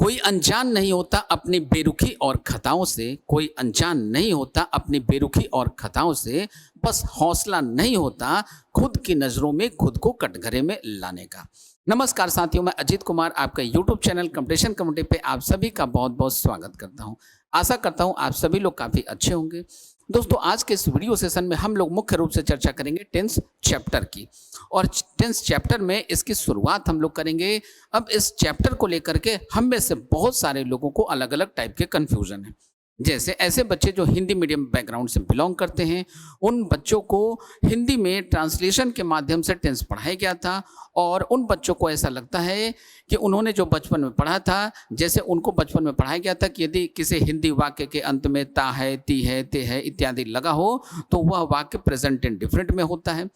कोई अनजान नहीं होता अपनी बेरुखी और खताओं से, कोई अनजान नहीं होता अपनी बेरुखी और खताओं से, बस हौसला नहीं होता खुद की नज़रों में खुद को कटघरे में लाने का। नमस्कार साथियों, मैं अजीत कुमार आपका यूट्यूब चैनल कंपटीशन कमेटी पे आप सभी का बहुत बहुत स्वागत करता हूं। आशा करता हूं आप सभी लोग काफ़ी अच्छे होंगे। दोस्तों, आज के इस वीडियो सेशन में हम लोग मुख्य रूप से चर्चा करेंगे 10th चैप्टर की, और 10th चैप्टर में इसकी शुरुआत हम लोग करेंगे। अब इस चैप्टर को लेकर के हम में से बहुत सारे लोगों को अलग अलग टाइप के कन्फ्यूजन है। जैसे ऐसे बच्चे जो हिंदी मीडियम बैकग्राउंड से बिलोंग करते हैं, उन बच्चों को हिंदी में ट्रांसलेशन के माध्यम से टेंस पढ़ाया गया था, और उन बच्चों को ऐसा लगता है कि उन्होंने जो बचपन में पढ़ा था, जैसे उनको बचपन में पढ़ाया गया था कि यदि किसी हिंदी वाक्य के अंत में ता है, ती है, ते है इत्यादि लगा हो तो वह वाक्य प्रेजेंट टेंस डिफरेंट में होता है।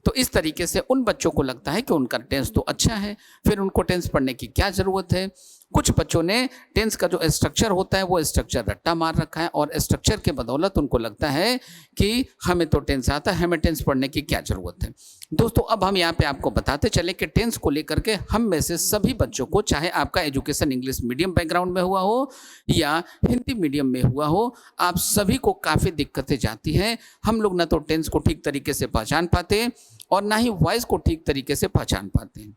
तो इस तरीके से उन बच्चों को लगता है कि उनका टेंस तो अच्छा है, फिर उनको टेंस पढ़ने की क्या ज़रूरत है। कुछ बच्चों ने टेंस का जो स्ट्रक्चर होता है वो स्ट्रक्चर रट्टा मार रखा है, और स्ट्रक्चर के बदौलत उनको लगता है कि हमें तो टेंस आता है, हमें टेंस पढ़ने की क्या ज़रूरत है। दोस्तों, अब हम यहाँ पे आपको बताते चले कि टेंस को लेकर के हम में से सभी बच्चों को, चाहे आपका एजुकेशन इंग्लिश मीडियम बैकग्राउंड में हुआ हो या हिंदी मीडियम में हुआ हो, आप सभी को काफ़ी दिक्कतें जाती हैं। हम लोग ना तो टेंस को ठीक तरीके से पहचान पाते और ना ही वॉइस को ठीक तरीके से पहचान पाते हैं।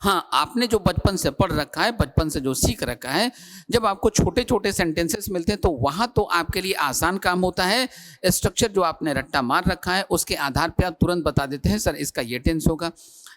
हाँ, आपने जो बचपन से पढ़ रखा है, बचपन से जो सीख रखा है, जब आपको छोटे छोटे सेंटेंसेस मिलते हैं तो वहाँ तो आपके लिए आसान काम होता है। स्ट्रक्चर जो आपने रट्टा मार रखा है उसके आधार पर आप तुरंत बता देते हैं सर इसका ये टेंस होगा।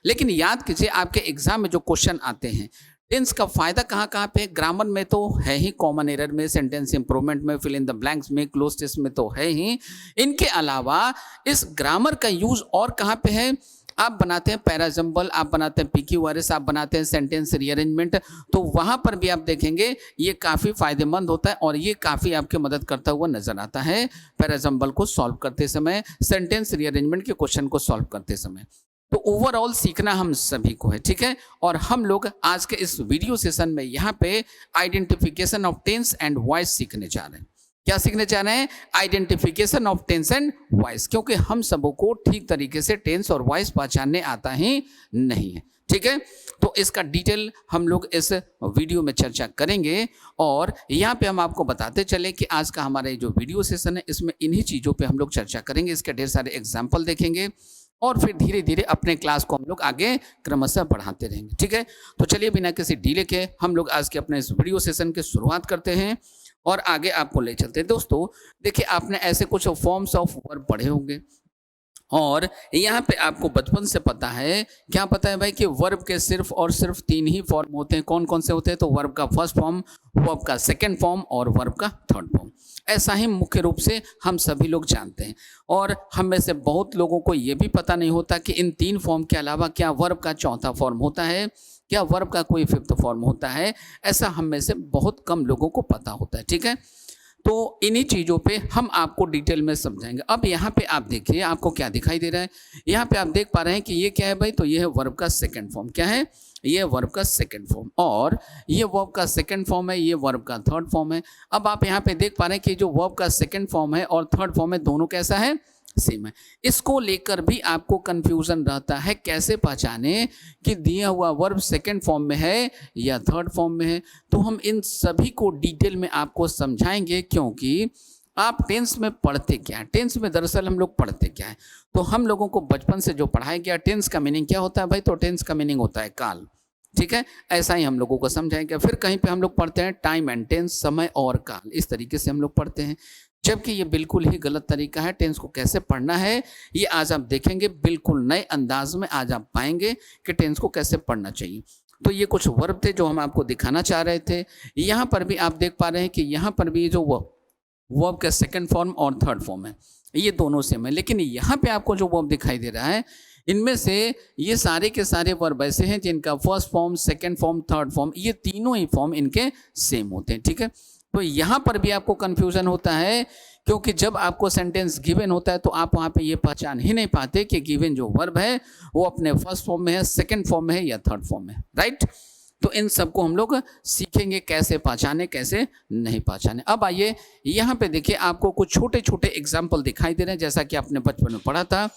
लेकिन याद कीजिए, आपके एग्जाम में जो क्वेश्चन आते हैं, टेंस का फायदा कहाँ कहाँ पे है? ग्रामर में तो है ही, कॉमन एरर में, सेंटेंस इंप्रूवमेंट में, फिल इन द ब्लैंक्स में, क्लोज टेस्ट में तो है ही। इनके अलावा इस ग्रामर का यूज और कहाँ पे है? आप बनाते हैं पैराजम्बल, आप बनाते हैं PQRS, आप बनाते हैं सेंटेंस रीअरेंजमेंट, तो वहाँ पर भी आप देखेंगे ये काफ़ी फायदेमंद होता है और ये काफ़ी आपकी मदद करता हुआ नजर आता है पैराजम्बल को सॉल्व करते समय, सेंटेंस रीअरेंजमेंट के क्वेश्चन को सॉल्व करते समय। तो ओवरऑल सीखना हम सभी को है, ठीक है। और हम लोग आज के इस वीडियो सेशन में यहाँ पे identification of tense and voice सीखने जा रहे हैं। क्या सीखने जा रहे हैं? Identification of tense and voice, क्योंकि हम सबों को ठीक तरीके से टेंस और वॉइस पहचानने आता ही नहीं है, ठीक है। तो इसका डिटेल हम लोग इस वीडियो में चर्चा करेंगे, और यहाँ पे हम आपको बताते चले कि आज का हमारा जो वीडियो सेशन है इसमें इन्हीं चीज़ों पे हम लोग चर्चा करेंगे, इसके ढेर सारे एग्जाम्पल देखेंगे, और फिर धीरे धीरे अपने क्लास को हम लोग आगे क्रमशः बढ़ाते रहेंगे, ठीक है। तो चलिए बिना किसी डिले के हम लोग आज के अपने इस वीडियो सेशन की शुरुआत करते हैं और आगे आपको ले चलते हैं। दोस्तों देखिए, आपने ऐसे कुछ फॉर्म्स ऑफ वर्ब पढ़े होंगे, और यहाँ पे आपको बचपन से पता है, क्या पता है भाई, कि वर्ब के सिर्फ और सिर्फ 3 ही फॉर्म होते हैं। कौन कौन से होते हैं? तो वर्ब का फर्स्ट फॉर्म, वर्ब का सेकंड फॉर्म और वर्ब का थर्ड फॉर्म। ऐसा ही मुख्य रूप से हम सभी लोग जानते हैं, और हम में से बहुत लोगों को ये भी पता नहीं होता कि इन 3 फॉर्म के अलावा क्या वर्ब का चौथा फॉर्म होता है, क्या वर्ब का कोई फिफ्थ फॉर्म होता है। ऐसा हम में से बहुत कम लोगों को पता होता है, ठीक है। तो इन्हीं चीज़ों पे हम आपको डिटेल में समझाएंगे। अब यहाँ पे आप देखिए, आपको क्या दिखाई दे रहा है? यहाँ पे आप देख पा रहे हैं कि ये क्या है भाई? तो ये है वर्ब का सेकंड फॉर्म। क्या है? ये वर्ब का सेकंड फॉर्म, और ये वर्ब का सेकंड फॉर्म है, ये वर्ब का थर्ड फॉर्म है। अब आप यहाँ पे देख पा रहे हैं कि जो वर्ब का सेकंड फॉर्म है और थर्ड फॉर्म है, दोनों कैसा है? सेम है। इसको लेकर भी आपको कंफ्यूजन रहता है, कैसे पहचाने कि दिया हुआ वर्ब सेकंड फॉर्म में है या थर्ड फॉर्म में है। तो हम इन सभी को डिटेल में आपको समझाएंगे, क्योंकि आप टेंस में पढ़ते क्या है, टेंस में दरअसल हम लोग पढ़ते क्या है। तो हम लोगों को बचपन से जो पढ़ाया गया, टेंस का मीनिंग क्या होता है भाई? तो टेंस का मीनिंग होता है काल, ठीक है। ऐसा ही हम लोगों को समझाएंगे। फिर कहीं पे हम लोग पढ़ते हैं टाइम एंड टेंस, समय और काल, इस तरीके से हम लोग पढ़ते हैं, जबकि ये बिल्कुल ही गलत तरीका है। टेंस को कैसे पढ़ना है ये आज आप देखेंगे, बिल्कुल नए अंदाज में आज आप पाएंगे कि टेंस को कैसे पढ़ना चाहिए। तो ये कुछ वर्ब थे जो हम आपको दिखाना चाह रहे थे। यहाँ पर भी आप देख पा रहे हैं कि यहाँ पर भी जो वर्ब का सेकंड फॉर्म और थर्ड फॉर्म है, ये दोनों सेम है। लेकिन यहाँ पे आपको जो वर्ब दिखाई दे रहा है, इनमें से ये सारे के सारे वर्ब ऐसे हैं जिनका first form, second form, third form, ये तीनों ही फॉर्म इनके सेम होते हैं, ठीक है। तो यहाँ पर भी आपको कंफ्यूजन होता है, क्योंकि जब आपको सेंटेंस गिवन होता है तो आप वहाँ पे ये पहचान ही नहीं पाते कि गिवन जो वर्ब है वो अपने फर्स्ट फॉर्म में है, सेकंड फॉर्म में है या थर्ड फॉर्म में, राइट। तो इन सबको हम लोग सीखेंगे, कैसे पहचाने, कैसे नहीं पहचाने। अब आइए यहाँ पे देखिए, आपको कुछ छोटे छोटे एग्जाम्पल दिखाई दे रहे हैं, जैसा कि आपने बचपन में पढ़ा था।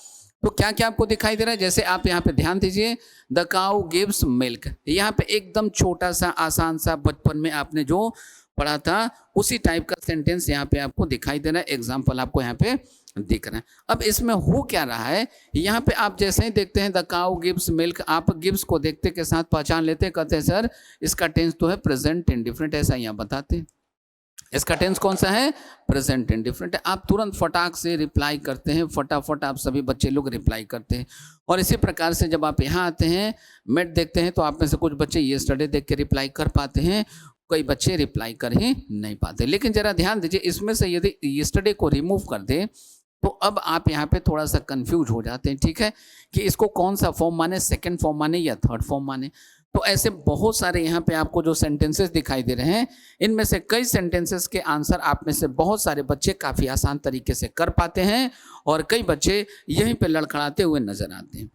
तो क्या क्या आपको दिखाई दे रहा है, जैसे आप यहाँ पे ध्यान दीजिए, द काउ गिव्स मिल्क, यहाँ पे एकदम छोटा सा आसान सा बचपन में आपने जो पढ़ा था उसी टाइप का सेंटेंस यहाँ पे आपको दिखाई दे रहा है, एग्जाम्पल आपको यहाँ पे दिख रहा है। अब इसमें हो क्या रहा है, यहाँ पे आप जैसे ही देखते हैं द काउ गिव्स मिल्क, आप गिव्स को देखते के साथ पहचान लेते, कहते हैं सर इसका टेंस तो है प्रेजेंट इंडिफरेंट, ऐसा यहाँ बताते हैं। इसका टेंस कौन सा है, प्रेजेंट इंडिफरेंट है। आप तुरंत फटाक से रिप्लाई करते हैं, फटाफट आप सभी बच्चे लोग रिप्लाई करते हैं। और इसी प्रकार से जब आप यहाँ आते हैं मेट देखते हैं तो आप में से कुछ बच्चे यस्टरडे देख के रिप्लाई कर पाते हैं, कई बच्चे रिप्लाई कर ही नहीं पाते। लेकिन जरा ध्यान दीजिए, इसमें से यदि यस्टरडे को रिमूव कर दे तो अब आप यहाँ पे थोड़ा सा कंफ्यूज हो जाते हैं, ठीक है, कि इसको कौन सा फॉर्म माने, सेकंड फॉर्म माने या थर्ड फॉर्म माने। तो ऐसे बहुत सारे यहाँ पे आपको जो सेंटेंसेस दिखाई दे रहे हैं, इनमें से कई सेंटेंसेस के आंसर आप में से बहुत सारे बच्चे काफ़ी आसान तरीके से कर पाते हैं और कई बच्चे यहीं पे लड़खड़ाते हुए नजर आते हैं।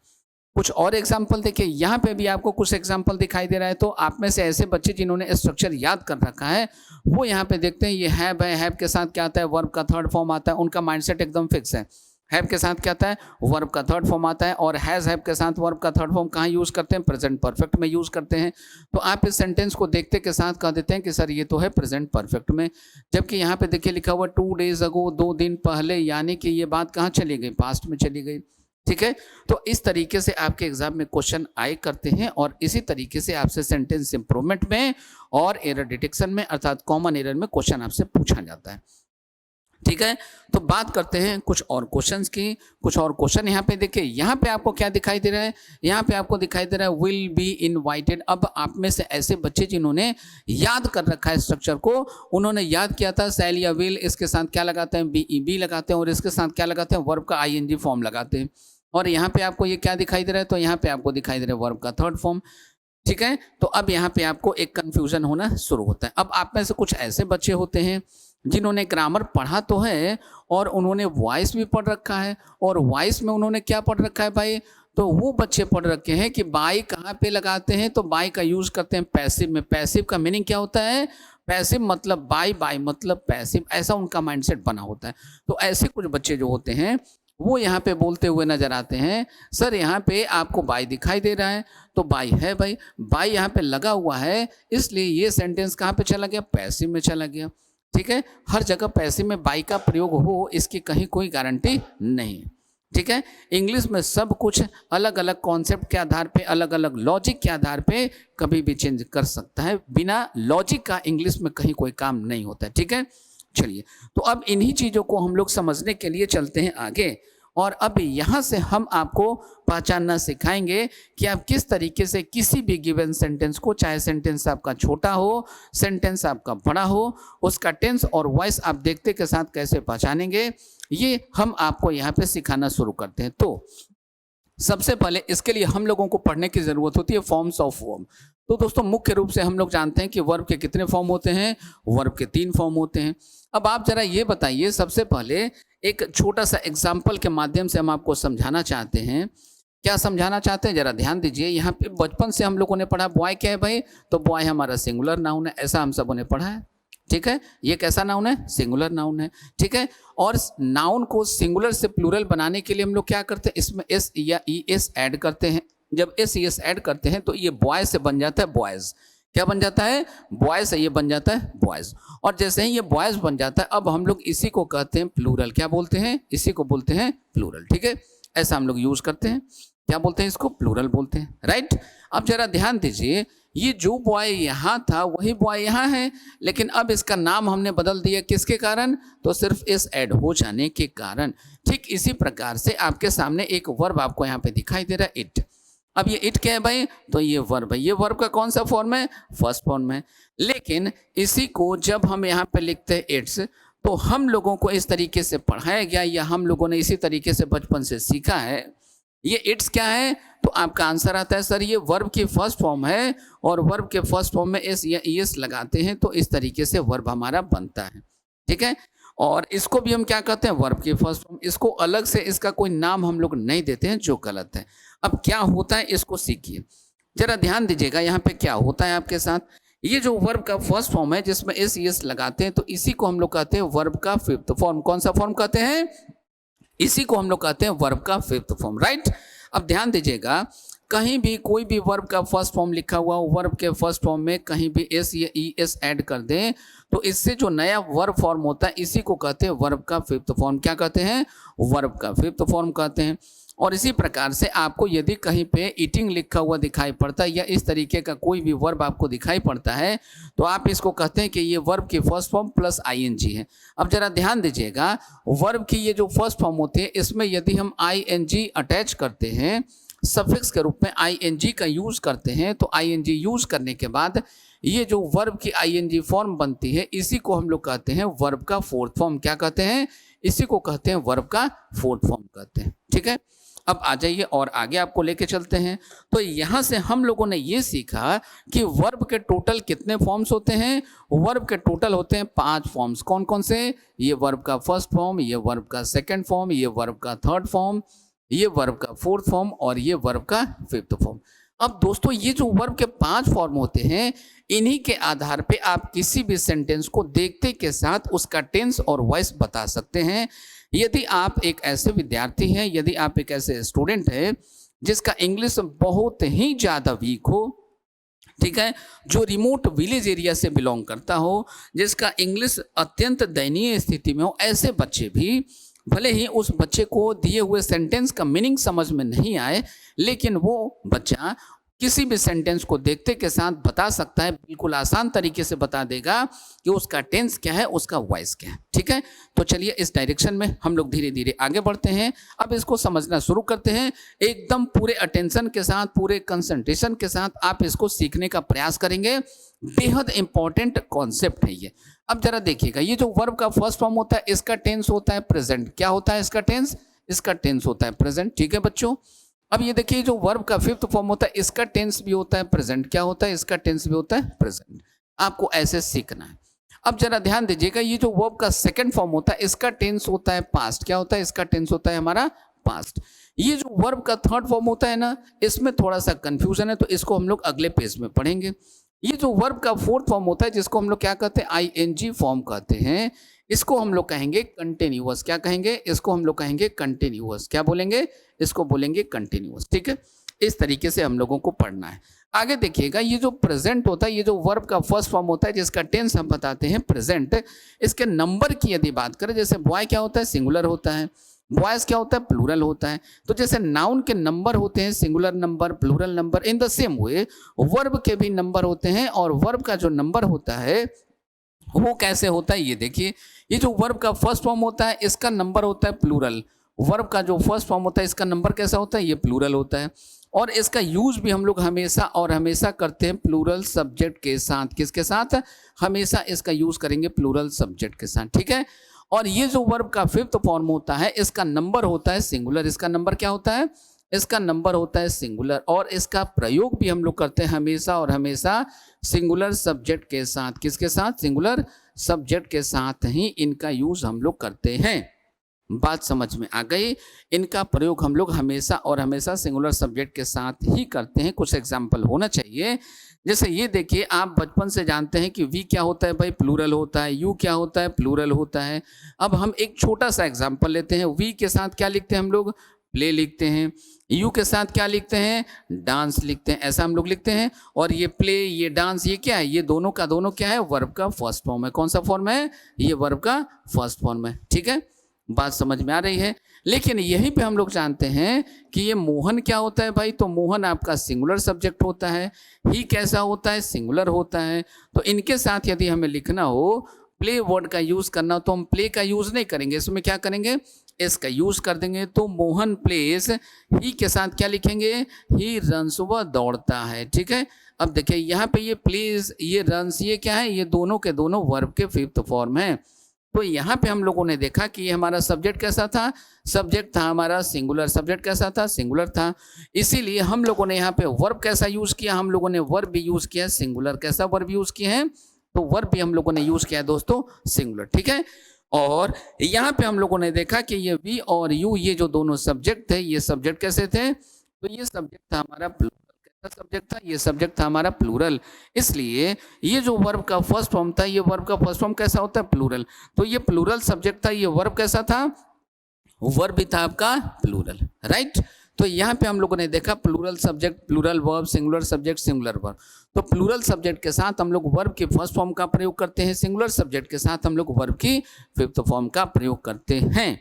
कुछ और एग्जाम्पल देखिए, यहाँ पे भी आपको कुछ एग्जाम्पल दिखाई दे रहा है। तो आप में से ऐसे बच्चे जिन्होंने स्ट्रक्चर याद कर रखा है वो यहाँ पे देखते हैं ये हैव है, हैव के साथ क्या आता है, वर्ब का थर्ड फॉर्म आता है, उनका माइंडसेट एकदम फिक्स है। हैव के साथ क्या आता है, वर्ब का थर्ड फॉर्म आता है, और हैज़ हैव के साथ वर्ब का थर्ड फॉर्म कहाँ यूज़ करते हैं, प्रेजेंट परफेक्ट में यूज़ करते हैं। तो आप इस सेंटेंस को देखते के साथ कह देते हैं कि सर ये तो है प्रेजेंट परफेक्ट में, जबकि यहाँ पे देखिए लिखा हुआ 2 days अगो, 2 दिन पहले, यानी कि ये बात कहाँ चली गई, पास्ट में चली गई, ठीक है। तो इस तरीके से आपके एग्जाम में क्वेश्चन आए करते हैं और इसी तरीके से आपसे सेंटेंस इंप्रूवमेंट में और एरर डिटेक्शन में अर्थात कॉमन एरर में क्वेश्चन आपसे पूछा जाता है, ठीक है। तो बात करते हैं कुछ और क्वेश्चंस की। कुछ और क्वेश्चन यहाँ पे देखिए, यहाँ पे आपको क्या दिखाई दे रहा है, यहाँ पे आपको दिखाई दे रहा है विल बी इनवाइटेड। अब आप में से ऐसे बच्चे जिन्होंने याद कर रखा है स्ट्रक्चर को, उन्होंने याद किया था शैल या विल, इसके साथ क्या लगाते हैं, बी लगाते हैं, और इसके साथ क्या लगाते हैं, वर्ब का आईएनजी फॉर्म लगाते हैं। और यहाँ पे आपको ये क्या दिखाई दे रहा है, तो यहाँ पे आपको दिखाई दे रहा है वर्ब का थर्ड फॉर्म, ठीक है। तो अब यहाँ पे आपको एक कंफ्यूजन होना शुरू होता है। अब आप में से कुछ ऐसे बच्चे होते हैं जिन्होंने ग्रामर पढ़ा तो है और उन्होंने वॉइस भी पढ़ रखा है, और वॉइस में उन्होंने क्या पढ़ रखा है भाई, तो वो बच्चे पढ़ रखे हैं कि बाई कहाँ पे लगाते हैं, तो बाई का यूज करते हैं पैसिव में। पैसिव का मीनिंग क्या होता है, पैसिव मतलब बाई, बाई मतलब पैसिव, ऐसा उनका माइंडसेट बना होता है। तो ऐसे कुछ बच्चे जो होते हैं वो यहाँ पे बोलते हुए नजर आते हैं, सर यहाँ पे आपको बाई दिखाई दे रहा है, तो बाई है भाई, बाई यहाँ पे लगा हुआ है, इसलिए ये सेंटेंस कहाँ पे चला गया, पैसिव में चला गया, ठीक है। हर जगह पैसिव में बाई का प्रयोग हो इसकी कहीं कोई गारंटी नहीं है, ठीक है। इंग्लिश में सब कुछ अलग अलग कॉन्सेप्ट के आधार पे, अलग अलग लॉजिक के आधार पे कभी भी चेंज कर सकता है, बिना लॉजिक का इंग्लिश में कहीं कोई काम नहीं होता है, ठीक है। चलिए, तो अब इन्हीं चीज़ों को हम लोग समझने के लिए चलते हैं आगे, और अब यहाँ से हम आपको पहचानना सिखाएंगे कि आप किस तरीके से किसी भी गिवन सेंटेंस को, चाहे सेंटेंस आपका छोटा हो, सेंटेंस आपका बड़ा हो, उसका टेंस और वॉइस आप देखते के साथ कैसे पहचानेंगे, ये हम आपको यहाँ पे सिखाना शुरू करते हैं। तो सबसे पहले इसके लिए हम लोगों को पढ़ने की ज़रूरत होती है फॉर्म्स ऑफ वर्ब। तो दोस्तों मुख्य रूप से हम लोग जानते हैं कि वर्ब के कितने फॉर्म होते हैं, वर्ब के 3 फॉर्म होते हैं। अब आप जरा ये बताइए, सबसे पहले एक छोटा सा एग्जाम्पल के माध्यम से हम आपको समझाना चाहते हैं। क्या समझाना चाहते हैं, जरा ध्यान दीजिए। यहाँ पे बचपन से हम लोगों ने पढ़ा बॉय क्या है भाई, तो बॉय हमारा सिंगुलर नाउन है, ऐसा हम सबों ने पढ़ा है, ठीक है। ये कैसा नाउन है, सिंगुलर नाउन है, ठीक है। और नाउन को सिंगुलर से प्लूरल बनाने के लिए हम लोग क्या करते हैं, इसमें एस या ई एस ऐड करते हैं। जब एस ई एस ऐड करते हैं तो ये बॉय से बन जाता है बॉयज। क्या बन जाता है, बॉय से ये बन जाता है बॉयज। और जैसे ही ये बॉयज बन जाता है, अब हम लोग इसी को कहते हैं प्लूरल। क्या बोलते हैं, इसी को बोलते हैं प्लूरल, ठीक है। ऐसा हम लोग यूज करते हैं, क्या बोलते हैं, इसको प्लूरल बोलते हैं, राइट। अब जरा ध्यान दीजिए, ये जो बॉय यहाँ था वही बॉय यहाँ है, लेकिन अब इसका नाम हमने बदल दिया, किसके कारण, तो सिर्फ इस ऐड हो जाने के कारण। ठीक इसी प्रकार से आपके सामने एक वर्ब आपको यहाँ पे दिखाई दे रहा है, इट। अब ये इट क्या है भाई, तो ये वर्ब है। ये वर्ब का कौन सा फॉर्म है, फर्स्ट फॉर्म है। लेकिन इसी को जब हम यहाँ पे लिखते हैं इट्स, तो हम लोगों को इस तरीके से पढ़ाया गया या हम लोगों ने इसी तरीके से बचपन से सीखा है। ये इट्स क्या है, तो आपका आंसर आता है सर ये वर्ब की फर्स्ट फॉर्म है, और वर्ब के फर्स्ट फॉर्म में एस या ई एस लगाते हैं तो इस तरीके से वर्ब हमारा बनता है, ठीक है। और इसको भी हम क्या कहते हैं, वर्ब की फर्स्ट फॉर्म। इसको अलग से इसका कोई नाम हम लोग नहीं देते हैं, जो गलत है। अब क्या होता है इसको सीखिए, जरा ध्यान दीजिएगा। यहाँ पे क्या होता है आपके साथ, ये जो वर्ब का फर्स्ट फॉर्म है जिसमें एस ई एस लगाते हैं, तो इसी को हम लोग कहते हैं वर्ब का फिफ्थ फॉर्म। कौन सा फॉर्म कहते हैं, इसी को हम लोग कहते हैं वर्ब का फिफ्थ फॉर्म, राइट। अब ध्यान दीजिएगा, कहीं भी कोई भी वर्ब का फर्स्ट फॉर्म लिखा हुआ हो, वर्ब के फर्स्ट फॉर्म में कहीं भी एस या ई एस ऐड कर दें तो इससे जो नया वर्ब फॉर्म होता है इसी को कहते हैं वर्ब का फिफ्थ फॉर्म। क्या कहते हैं? वर्ब का फिफ्थ फॉर्म कहते हैं। और इसी प्रकार से आपको यदि कहीं पे ईटिंग लिखा हुआ दिखाई पड़ता है या इस तरीके का कोई भी वर्ब आपको दिखाई पड़ता है तो आप इसको कहते हैं कि ये वर्ब की फर्स्ट फॉर्म प्लस आईएनजी है। अब जरा ध्यान दीजिएगा, वर्ब की ये जो फर्स्ट फॉर्म होती है इसमें यदि हम आईएनजी अटैच करते हैं, सफिक्स के रूप में आईएनजी का यूज करते हैं, तो आईएनजी यूज करने के बाद ये जो वर्ब की आईएनजी फॉर्म बनती है इसी को हम लोग कहते हैं वर्ब का फोर्थ फॉर्म। क्या कहते हैं? इसी को कहते हैं वर्ब का फोर्थ फॉर्म कहते हैं। ठीक है, अब आ जाइए और आगे आपको लेके चलते हैं। तो यहाँ से हम लोगों ने ये सीखा कि वर्ब के टोटल कितने फॉर्म्स होते हैं। वर्ब के टोटल होते हैं 5 फॉर्म्स। कौन कौन से? ये वर्ब का फर्स्ट फॉर्म, ये वर्ब का सेकंड फॉर्म, ये वर्ब का थर्ड फॉर्म, ये वर्ब का फोर्थ फॉर्म और ये वर्ब का फिफ्थ फॉर्म। अब दोस्तों ये जो वर्ब के 5 फॉर्म होते हैं इन्हीं के आधार पे आप किसी भी सेंटेंस को देखते के साथ उसका टेंस और वॉइस बता सकते हैं। यदि आप एक ऐसे विद्यार्थी हैं, यदि आप एक ऐसे स्टूडेंट हैं जिसका इंग्लिश बहुत ही ज़्यादा वीक हो, ठीक है, जो रिमोट विलेज एरिया से बिलोंग करता हो, जिसका इंग्लिश अत्यंत दयनीय स्थिति में हो, ऐसे बच्चे भी भले ही उस बच्चे को दिए हुए सेंटेंस का मीनिंग समझ में नहीं आए, लेकिन वो बच्चा किसी भी सेंटेंस को देखते के साथ बता सकता है, बिल्कुल आसान तरीके से बता देगा कि उसका टेंस क्या है, उसका वॉइस क्या है। ठीक है, तो चलिए इस डायरेक्शन में हम लोग धीरे धीरे आगे बढ़ते हैं। अब इसको समझना शुरू करते हैं। एकदम पूरे अटेंशन के साथ, पूरे कंसंट्रेशन के साथ आप इसको सीखने का प्रयास करेंगे। बेहद इंपॉर्टेंट कॉन्सेप्ट है ये। अब जरा देखिएगा, ये जो वर्ब का फर्स्ट फॉर्म होता है इसका टेंस होता है प्रेजेंट। क्या होता है इसका टेंस? इसका टेंस होता है प्रेजेंट। ठीक है बच्चों, अब ये देखिए जो वर्ब का फिफ्थ फॉर्म होता है इसका टेंस भी होता है प्रेजेंट। क्या होता है? इसका टेंस भी होता है प्रेजेंट। आपको ऐसे सीखना है। अब जरा ध्यान दीजिएगा, ये जो वर्ब का सेकंड फॉर्म होता है इसका टेंस होता है पास्ट। क्या होता है? इसका टेंस होता है हमारा पास्ट। ये जो वर्ब का थर्ड फॉर्म होता है ना, इसमें थोड़ा सा कंफ्यूजन है, तो इसको हम लोग अगले पेज में पढ़ेंगे। ये जो वर्ब का फोर्थ फॉर्म होता है जिसको हम लोग क्या कहते हैं? आईएनजी फॉर्म कहते हैं। इसको हम लोग कहेंगे कंटिन्यूअस। क्या कहेंगे? इसको हम लोग कहेंगे कंटिन्यूअस। क्या बोलेंगे? इसको बोलेंगे कंटिन्यूअस। ठीक है, इस तरीके से हम लोगों को पढ़ना है। आगे देखिएगा, ये जो प्रेजेंट होता है, ये जो वर्ब का फर्स्ट फॉर्म होता है जिसका टेंस हम बताते हैं प्रेजेंट, इसके नंबर की यदि बात करें, जैसे बॉय क्या होता है? सिंगुलर होता है। बॉयज क्या होता है? प्लूरल होता है। तो जैसे नाउन के नंबर होते हैं singular number, plural number, in the same way verb के भी नंबर होते हैं। और वर्ब का जो नंबर होता है वो कैसे होता है? ये देखिए, ये जो वर्ब का फर्स्ट फॉर्म होता है इसका नंबर होता है प्लूरल। वर्ब का जो फर्स्ट फॉर्म होता है इसका नंबर कैसा होता है? ये प्लूरल होता है। और इसका यूज भी हम लोग हमेशा और हमेशा करते हैं प्लूरल सब्जेक्ट के साथ। किसके साथ? हमेशा इसका यूज करेंगे प्लूरल सब्जेक्ट के साथ। ठीक है, और ये जो वर्ब का फिफ्थ फॉर्म होता है इसका नंबर होता है सिंगुलर। इसका नंबर क्या होता है? इसका नंबर होता है सिंगुलर। और इसका प्रयोग भी हम लोग करते हैं हमेशा और हमेशा सिंगुलर सब्जेक्ट के साथ। किसके साथ? सिंगुलर सब्जेक्ट के साथ ही इनका यूज हम लोग करते हैं। बात समझ में आ गई? इनका प्रयोग हम लोग हमेशा और हमेशा सिंगुलर सब्जेक्ट के साथ ही करते हैं। कुछ एग्जाम्पल होना चाहिए। जैसे ये देखिए, आप बचपन से जानते हैं कि वी क्या होता है भाई? प्लूरल होता है। यू क्या होता है? प्लूरल होता है। अब हम एक छोटा सा एग्जाम्पल लेते हैं। वी के साथ क्या लिखते हैं हम लोग? प्ले लिखते हैं। यू के साथ क्या लिखते हैं? डांस लिखते हैं। ऐसा हम लोग लिखते हैं। और ये प्ले, ये डांस, ये क्या है? ये दोनों का दोनों क्या है? वर्ब का फर्स्ट फॉर्म है। कौन सा फॉर्म है? ये वर्ब का फर्स्ट फॉर्म है। ठीक है, बात समझ में आ रही है? लेकिन यहीं पे हम लोग जानते हैं कि ये मोहन क्या होता है भाई? तो मोहन आपका सिंगुलर सब्जेक्ट होता है। ही कैसा होता है? सिंगुलर होता है। तो इनके साथ यदि हमें लिखना हो, प्ले वर्ड का यूज करना हो, तो हम प्ले का यूज नहीं करेंगे। इसमें क्या करेंगे? इसका यूज कर देंगे। तो मोहन प्लेस, ही के साथ क्या लिखेंगे? ही रन्स, वह दौड़ता है। ठीक है, अब देखिए यहाँ पे ये प्लेस, ये रन्स, ये क्या है? ये दोनों के दोनों वर्ब के फिफ्थ फॉर्म है। तो यहाँ पे हम लोगों ने देखा कि ये हमारा सब्जेक्ट कैसा था? सब्जेक्ट था हमारा सिंगुलर। सब्जेक्ट कैसा था? सिंगुलर था। इसीलिए हम लोगों ने यहाँ पे वर्ब कैसा यूज किया? हम लोगों ने वर्ब भी यूज किया सिंगुलर। कैसा वर्ब यूज किए हैं? तो वर्ब भी हम लोगों ने यूज किया है दोस्तों सिंगुलर। ठीक है, और यहाँ पे हम लोगों ने देखा कि ये वी और यू, ये जो दोनों सब्जेक्ट थे, ये सब्जेक्ट कैसे थे? तो ये सब्जेक्ट था हमारा प्लूरल। कैसा सब्जेक्ट था? ये सब्जेक्ट था हमारा प्लूरल। इसलिए ये जो वर्ब का फर्स्ट फॉर्म था, ये वर्ब का फर्स्ट फॉर्म कैसा होता है? प्लूरल। तो ये प्लूरल सब्जेक्ट था। ये वर्ब कैसा था? वर्ब भी था आपका प्लूरल, राइट। तो यहाँ पे हम लोगों ने देखा plural subject, plural verb, singular subject, singular verb. तो प्लूरल सब्जेक्ट के साथ हम लोग वर्ब की फर्स्ट फॉर्म का प्रयोग करते हैं, सिंगुलर सब्जेक्ट के साथ हम लोग वर्ब की फिफ्थ फॉर्म का प्रयोग करते हैं।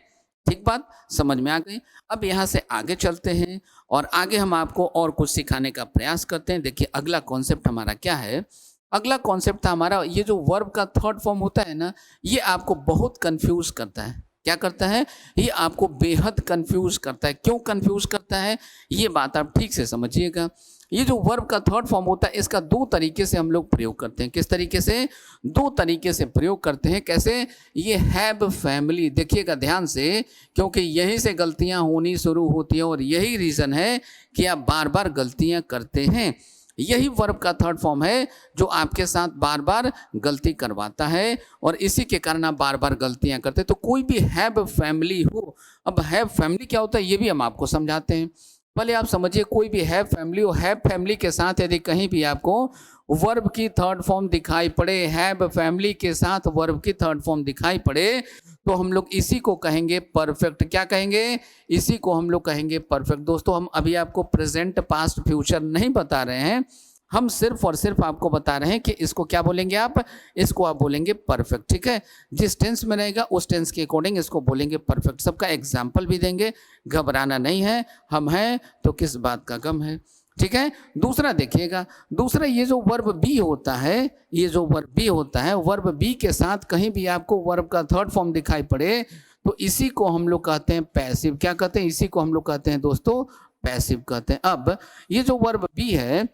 ठीक बात समझ में आ गई। अब यहाँ से आगे चलते हैं और आगे हम आपको और कुछ सिखाने का प्रयास करते हैं। देखिए अगला कॉन्सेप्ट हमारा क्या है। अगला कॉन्सेप्ट था हमारा, ये जो वर्ब का थर्ड फॉर्म होता है ना, ये आपको बहुत कंफ्यूज करता है। क्या करता है? ये आपको बेहद कंफ्यूज करता है। क्यों कंफ्यूज करता है, ये बात आप ठीक से समझिएगा। ये जो वर्ब का थर्ड फॉर्म होता है, इसका दो तरीके से हम लोग प्रयोग करते हैं। किस तरीके से? दो तरीके से प्रयोग करते हैं। कैसे? ये हैव फैमिली, देखिएगा ध्यान से, क्योंकि यहीं से गलतियां होनी शुरू होती है और यही रीज़न है कि आप बार बार गलतियां करते हैं। यही वर्ब का थर्ड फॉर्म है जो आपके साथ बार बार गलती करवाता है और इसी के कारण आप बार बार गलतियां करते हैं। तो कोई भी हैव फैमिली हो, अब हैव फैमिली क्या होता है ये भी हम आपको समझाते हैं। पहले आप समझिए, कोई भी हैव फैमिली हो, हैव फैमिली के साथ यदि कहीं भी आपको वर्ब की थर्ड फॉर्म दिखाई पड़े, हैव फैमिली के साथ वर्ब की थर्ड फॉर्म दिखाई पड़े, तो हम लोग इसी को कहेंगे परफेक्ट। क्या कहेंगे? इसी को हम लोग कहेंगे परफेक्ट। दोस्तों हम अभी आपको प्रेजेंट, पास्ट, फ्यूचर नहीं बता रहे हैं, हम सिर्फ और सिर्फ आपको बता रहे हैं कि इसको क्या बोलेंगे आप, इसको आप बोलेंगे परफेक्ट। ठीक है, जिस टेंस में रहेगा उस टेंस के अकॉर्डिंग इसको बोलेंगे परफेक्ट। सबका एग्जाम्पल भी देंगे, घबराना नहीं है, हम हैं तो किस बात का गम है। ठीक है, दूसरा देखिएगा, दूसरा ये जो वर्ब बी होता है, ये जो वर्ब बी होता है, वर्ब बी के साथ कहीं भी आपको वर्ब का थर्ड फॉर्म दिखाई पड़े तो इसी को हम लोग कहते हैं पैसिव। क्या कहते हैं? इसी को हम लोग कहते हैं दोस्तों पैसिव कहते हैं। अब ये जो वर्ब बी है,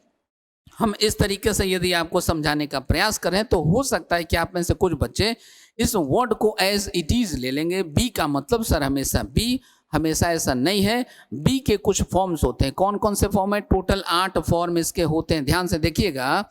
हम इस तरीके से यदि आपको समझाने का प्रयास करें तो हो सकता है कि आप में से कुछ बच्चे इस वर्ड को एज इट इज ले लेंगे। बी का मतलब सर हमेशा बी, हमेशा ऐसा नहीं है। बी के कुछ फॉर्म्स होते हैं। कौन कौन से फॉर्म है? टोटल 8 फॉर्म इसके होते हैं। ध्यान से देखिएगा,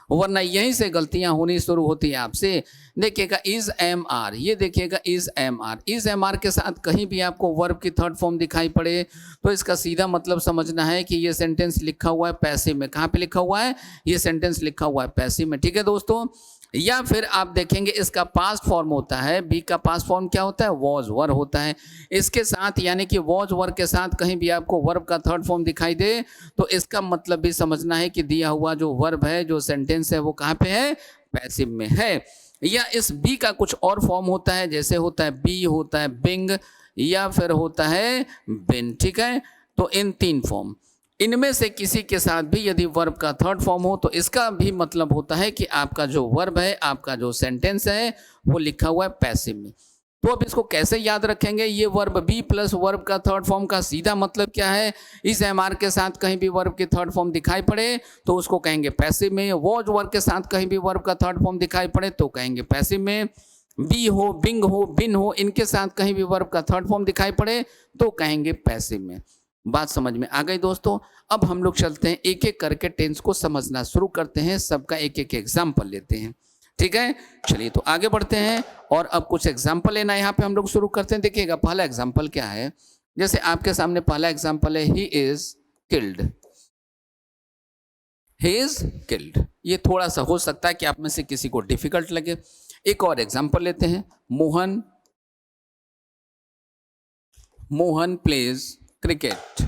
वरना यहीं से गलतियां होनी शुरू होती है आपसे। देखिएगा इज एम आर, ये देखिएगा is am are, is am are के साथ कहीं भी आपको वर्ब की थर्ड फॉर्म दिखाई पड़े तो इसका सीधा मतलब समझना है कि ये सेंटेंस लिखा हुआ है पैसिव में। कहाँ पे लिखा हुआ है? ये सेंटेंस लिखा हुआ है पैसिव में। ठीक है दोस्तों, या फिर आप देखेंगे इसका पास्ट फॉर्म होता है, बी का पास्ट फॉर्म क्या होता है? वॉज वर होता है। इसके साथ यानी कि वॉज वर के साथ कहीं भी आपको वर्ब का थर्ड फॉर्म दिखाई दे तो इसका मतलब भी समझना है कि दिया हुआ जो वर्ब है, जो सेंटेंस है, वो कहाँ पे है? पैसिव में है। या इस बी का कुछ और फॉर्म होता है, जैसे होता है बी, होता है बिंग, या फिर होता है बिन। ठीक है, तो इन 3 फॉर्म, इनमें से किसी के साथ भी यदि वर्ब का थर्ड फॉर्म हो तो इसका भी मतलब होता है कि आपका जो वर्ब है, आपका जो सेंटेंस है, वो लिखा हुआ है पैसिव में। तो अब इसको कैसे याद रखेंगे? ये वर्ब बी प्लस वर्ब का थर्ड फॉर्म का सीधा मतलब क्या है? इस एम आर के साथ कहीं भी वर्ब की थर्ड फॉर्म दिखाई पड़े तो उसको कहेंगे पैसिव में। वॉज वर्ब के साथ कहीं भी वर्ब का थर्ड फॉर्म दिखाई पड़े तो कहेंगे पैसिव में। बी हो, बिंग हो, बिन हो, इनके साथ कहीं भी वर्ब का थर्ड फॉर्म दिखाई पड़े तो कहेंगे पैसिव में। बात समझ में आ गई दोस्तों? अब हम लोग चलते हैं, एक एक करके टेंस को समझना शुरू करते हैं, सबका एक एक एग्जाम्पल लेते हैं। ठीक है, चलिए तो आगे बढ़ते हैं और अब कुछ एग्जाम्पल लेना यहाँ पे हम लोग शुरू करते हैं। देखिएगा पहला एग्जाम्पल क्या है, जैसे आपके सामने पहला एग्जाम्पल है, he is killed. He is killed, ये थोड़ा सा हो सकता है कि आप में से किसी को डिफिकल्ट लगे। एक और एग्जाम्पल लेते हैं, Mohan pledge cricket.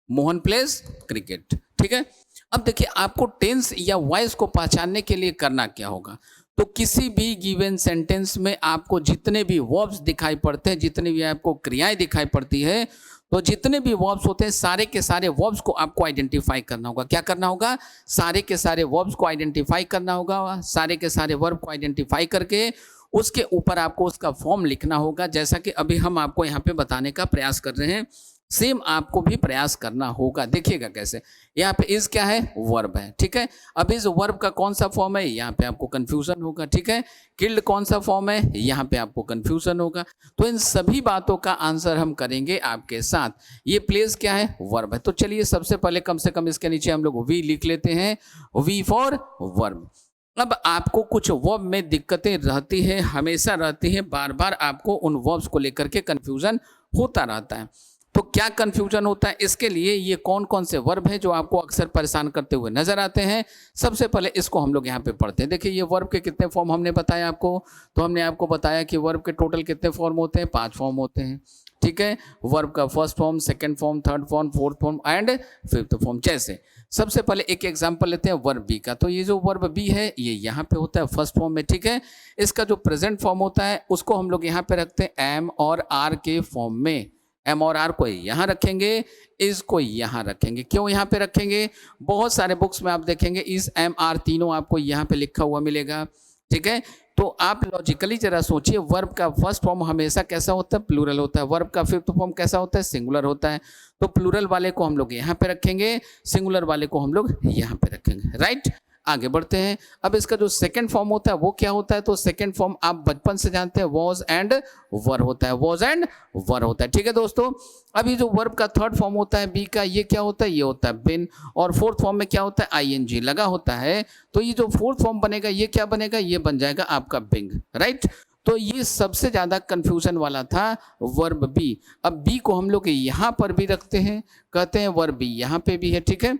Mohan pledge cricket. ठीक है, अब देखिए आपको टेंस या वॉइस को पहचानने के लिए करना क्या होगा। तो किसी भी गिवन सेंटेंस में आपको जितने भी वर्ब्स दिखाई पड़ते हैं, जितनी भी आपको क्रियाएं दिखाई पड़ती है, तो जितने भी वर्ब्स होते हैं सारे के सारे वर्ब्स को आपको आइडेंटिफाई करना होगा। क्या करना होगा? सारे के सारे वर्ब्स को आइडेंटिफाई करना होगा। सारे के सारे वर्ब को आइडेंटिफाई करके उसके ऊपर आपको उसका फॉर्म लिखना होगा, जैसा कि अभी हम आपको यहाँ पे बताने का प्रयास कर रहे हैं। सेम आपको भी प्रयास करना होगा। देखिएगा कैसे, यहाँ पे इज क्या है? वर्ब है। ठीक है, अब इस वर्ब का कौन सा फॉर्म है? यहाँ पे आपको कंफ्यूजन होगा। ठीक है, किल्ड कौन सा फॉर्म है? यहाँ पे आपको कंफ्यूजन होगा। तो इन सभी बातों का आंसर हम करेंगे आपके साथ। ये प्लेस क्या है? वर्ब है। तो चलिए सबसे पहले कम से कम इसके नीचे हम लोग वी लिख लेते हैं, वी फॉर वर्ब। अब आपको कुछ वर्ब में दिक्कतें रहती है, हमेशा रहती है, बार बार आपको उन वर्ब्स को लेकर के कंफ्यूजन होता रहता है। तो तो क्या कंफ्यूजन होता है इसके लिए, ये कौन कौन से वर्ब हैं जो आपको अक्सर परेशान करते हुए नजर आते हैं। सबसे पहले इसको हम लोग यहाँ पे पढ़ते हैं। देखिए ये वर्ब के कितने फॉर्म हमने बताया आपको, तो हमने आपको बताया कि वर्ब के टोटल कितने फॉर्म होते हैं, 5 फॉर्म होते हैं। ठीक है, वर्ब का first form, second form, third form, fourth form and fifth form. जैसे सबसे पहले एक एग्जांपल लेते हैं वर्ब बी का। तो ये जो वर्ब बी है ये यहाँ पे होता है फर्स्ट फॉर्म में। ठीक है, इसका जो प्रेजेंट फॉर्म होता है उसको हम लोग यहाँ पे रखते हैं एम और आर के फॉर्म में। एम और आर को यहाँ रखेंगे, इज को यहाँ रखेंगे। क्यों यहाँ पे रखेंगे, बहुत सारे बुक्स में आप देखेंगे इज एम आर तीनों आपको यहाँ पे लिखा हुआ मिलेगा। ठीक है, तो आप लॉजिकली जरा सोचिए, वर्ब का फर्स्ट फॉर्म हमेशा कैसा होता है, प्लूरल होता है। वर्ब का फिफ्थ फॉर्म कैसा होता है, सिंगुलर होता है। तो प्लूरल वाले को हम लोग यहाँ पे रखेंगे, सिंगुलर वाले को हम लोग यहाँ पे रखेंगे। राइट, आगे बढ़ते हैं। अब इसका जो सेकंड फॉर्म होता है वो क्या होता है, तो सेकंड फॉर्म आप बचपन से जानते हैं वॉज एंड वर होता है, वॉज एंड वर होता है। ठीक है दोस्तों, अभी जो वर्ब का थर्ड फॉर्म होता है बी का, ये क्या होता है, ये होता है बिन। और फोर्थ फॉर्म में क्या होता है, आईएनजी लगा होता है। तो ये जो फोर्थ फॉर्म बनेगा ये क्या बनेगा, ये बन जाएगा आपका बिंग। राइट, तो ये सबसे ज्यादा कंफ्यूजन वाला था वर्ब बी। अब बी को हम लोग यहाँ पर भी रखते हैं, कहते हैं वर्ब बी यहाँ पे भी है। ठीक है,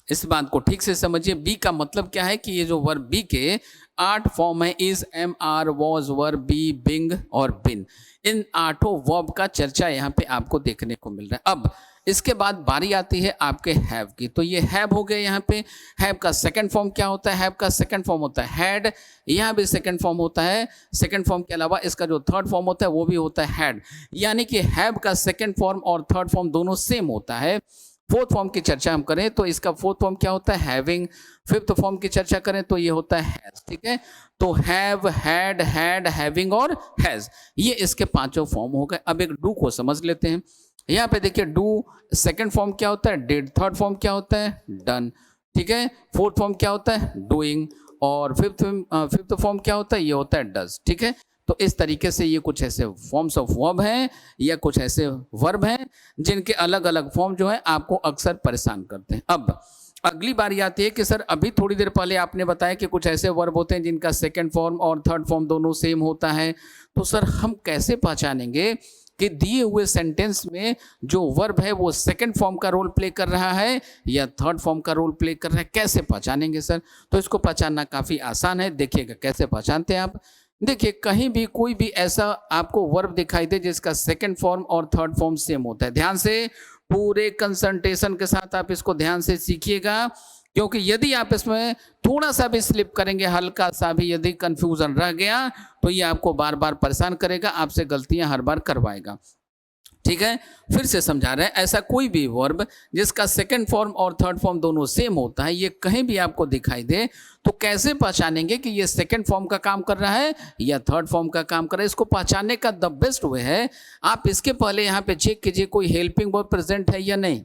इस बात को ठीक से समझिए। बी का मतलब क्या है कि ये जो वर्ब बी के 8 फॉर्म है, is, am, are, was, were, be, being और बिन। इन 8 वर्ब का चर्चा यहाँ पे आपको देखने को मिल रहा है। अब इसके बाद बारी आती है आपके हैव की। तो ये हैव हो गए यहाँ पे। हैव का सेकंड फॉर्म क्या होता है, हैव का सेकंड फॉर्म होता है हैड। यहाँ भी सेकंड फॉर्म होता है। सेकंड फॉर्म के अलावा इसका जो थर्ड फॉर्म होता है वो भी होता है हैड। यानी कि हैव का सेकंड फॉर्म और थर्ड फॉर्म दोनों सेम होता है। फोर्थ फॉर्म की चर्चा हम करें तो इसका फोर्थ फॉर्म क्या होता है, हैविंग। फिफ्थ फॉर्म की चर्चा करें तो ये होता है हैज। ठीक है, तो हैव, हैड, हैड, हैविंग और हैज, ये इसके 5 फॉर्म हो गए। अब एक डू को समझ लेते हैं। यहाँ पे देखिए डू सेकंड फॉर्म क्या होता है, डिड। थर्ड फॉर्म क्या होता है, डन। ठीक है, फोर्थ फॉर्म क्या होता है, डूइंग। और फिफ्थ फॉर्म क्या होता है, ये होता है डज। ठीक है, तो इस तरीके से ये कुछ ऐसे फॉर्म्स ऑफ वर्ब हैं या कुछ ऐसे वर्ब हैं जिनके अलग अलग फॉर्म जो है आपको अक्सर परेशान करते हैं। अब अगली बारी आती है कि सर अभी थोड़ी देर पहले आपने बताया कि कुछ ऐसे वर्ब होते हैं जिनका सेकंड फॉर्म और थर्ड फॉर्म दोनों सेम होता है। तो सर हम कैसे पहचानेंगे कि दिए हुए सेंटेंस में जो वर्ब है वो सेकंड फॉर्म का रोल प्ले कर रहा है या थर्ड फॉर्म का रोल प्ले कर रहा है, कैसे पहचानेंगे सर? तो इसको पहचानना काफ़ी आसान है। देखिएगा कैसे पहचानते हैं आप। देखिए कहीं भी कोई भी ऐसा आपको वर्ब दिखाई दे जिसका सेकंड फॉर्म और थर्ड फॉर्म सेम होता है, ध्यान से पूरे कंसंट्रेशन के साथ आप इसको ध्यान से सीखिएगा, क्योंकि यदि आप इसमें थोड़ा सा भी स्लिप करेंगे, हल्का सा भी यदि कंफ्यूजन रह गया तो ये आपको बार बार परेशान करेगा, आपसे गलतियां हर बार करवाएगा। ठीक है, फिर से समझा रहे हैं, ऐसा कोई भी वर्ब जिसका सेकंड फॉर्म और थर्ड फॉर्म दोनों सेम होता है, ये कहीं भी आपको दिखाई दे तो कैसे पहचानेंगे कि ये सेकंड फॉर्म का काम कर रहा है या थर्ड फॉर्म का काम कर रहा है? इसको पहचानने का द बेस्ट वे है, आप इसके पहले यहाँ पे चेक कीजिए कोई हेल्पिंग वर्ब प्रेजेंट है या नहीं।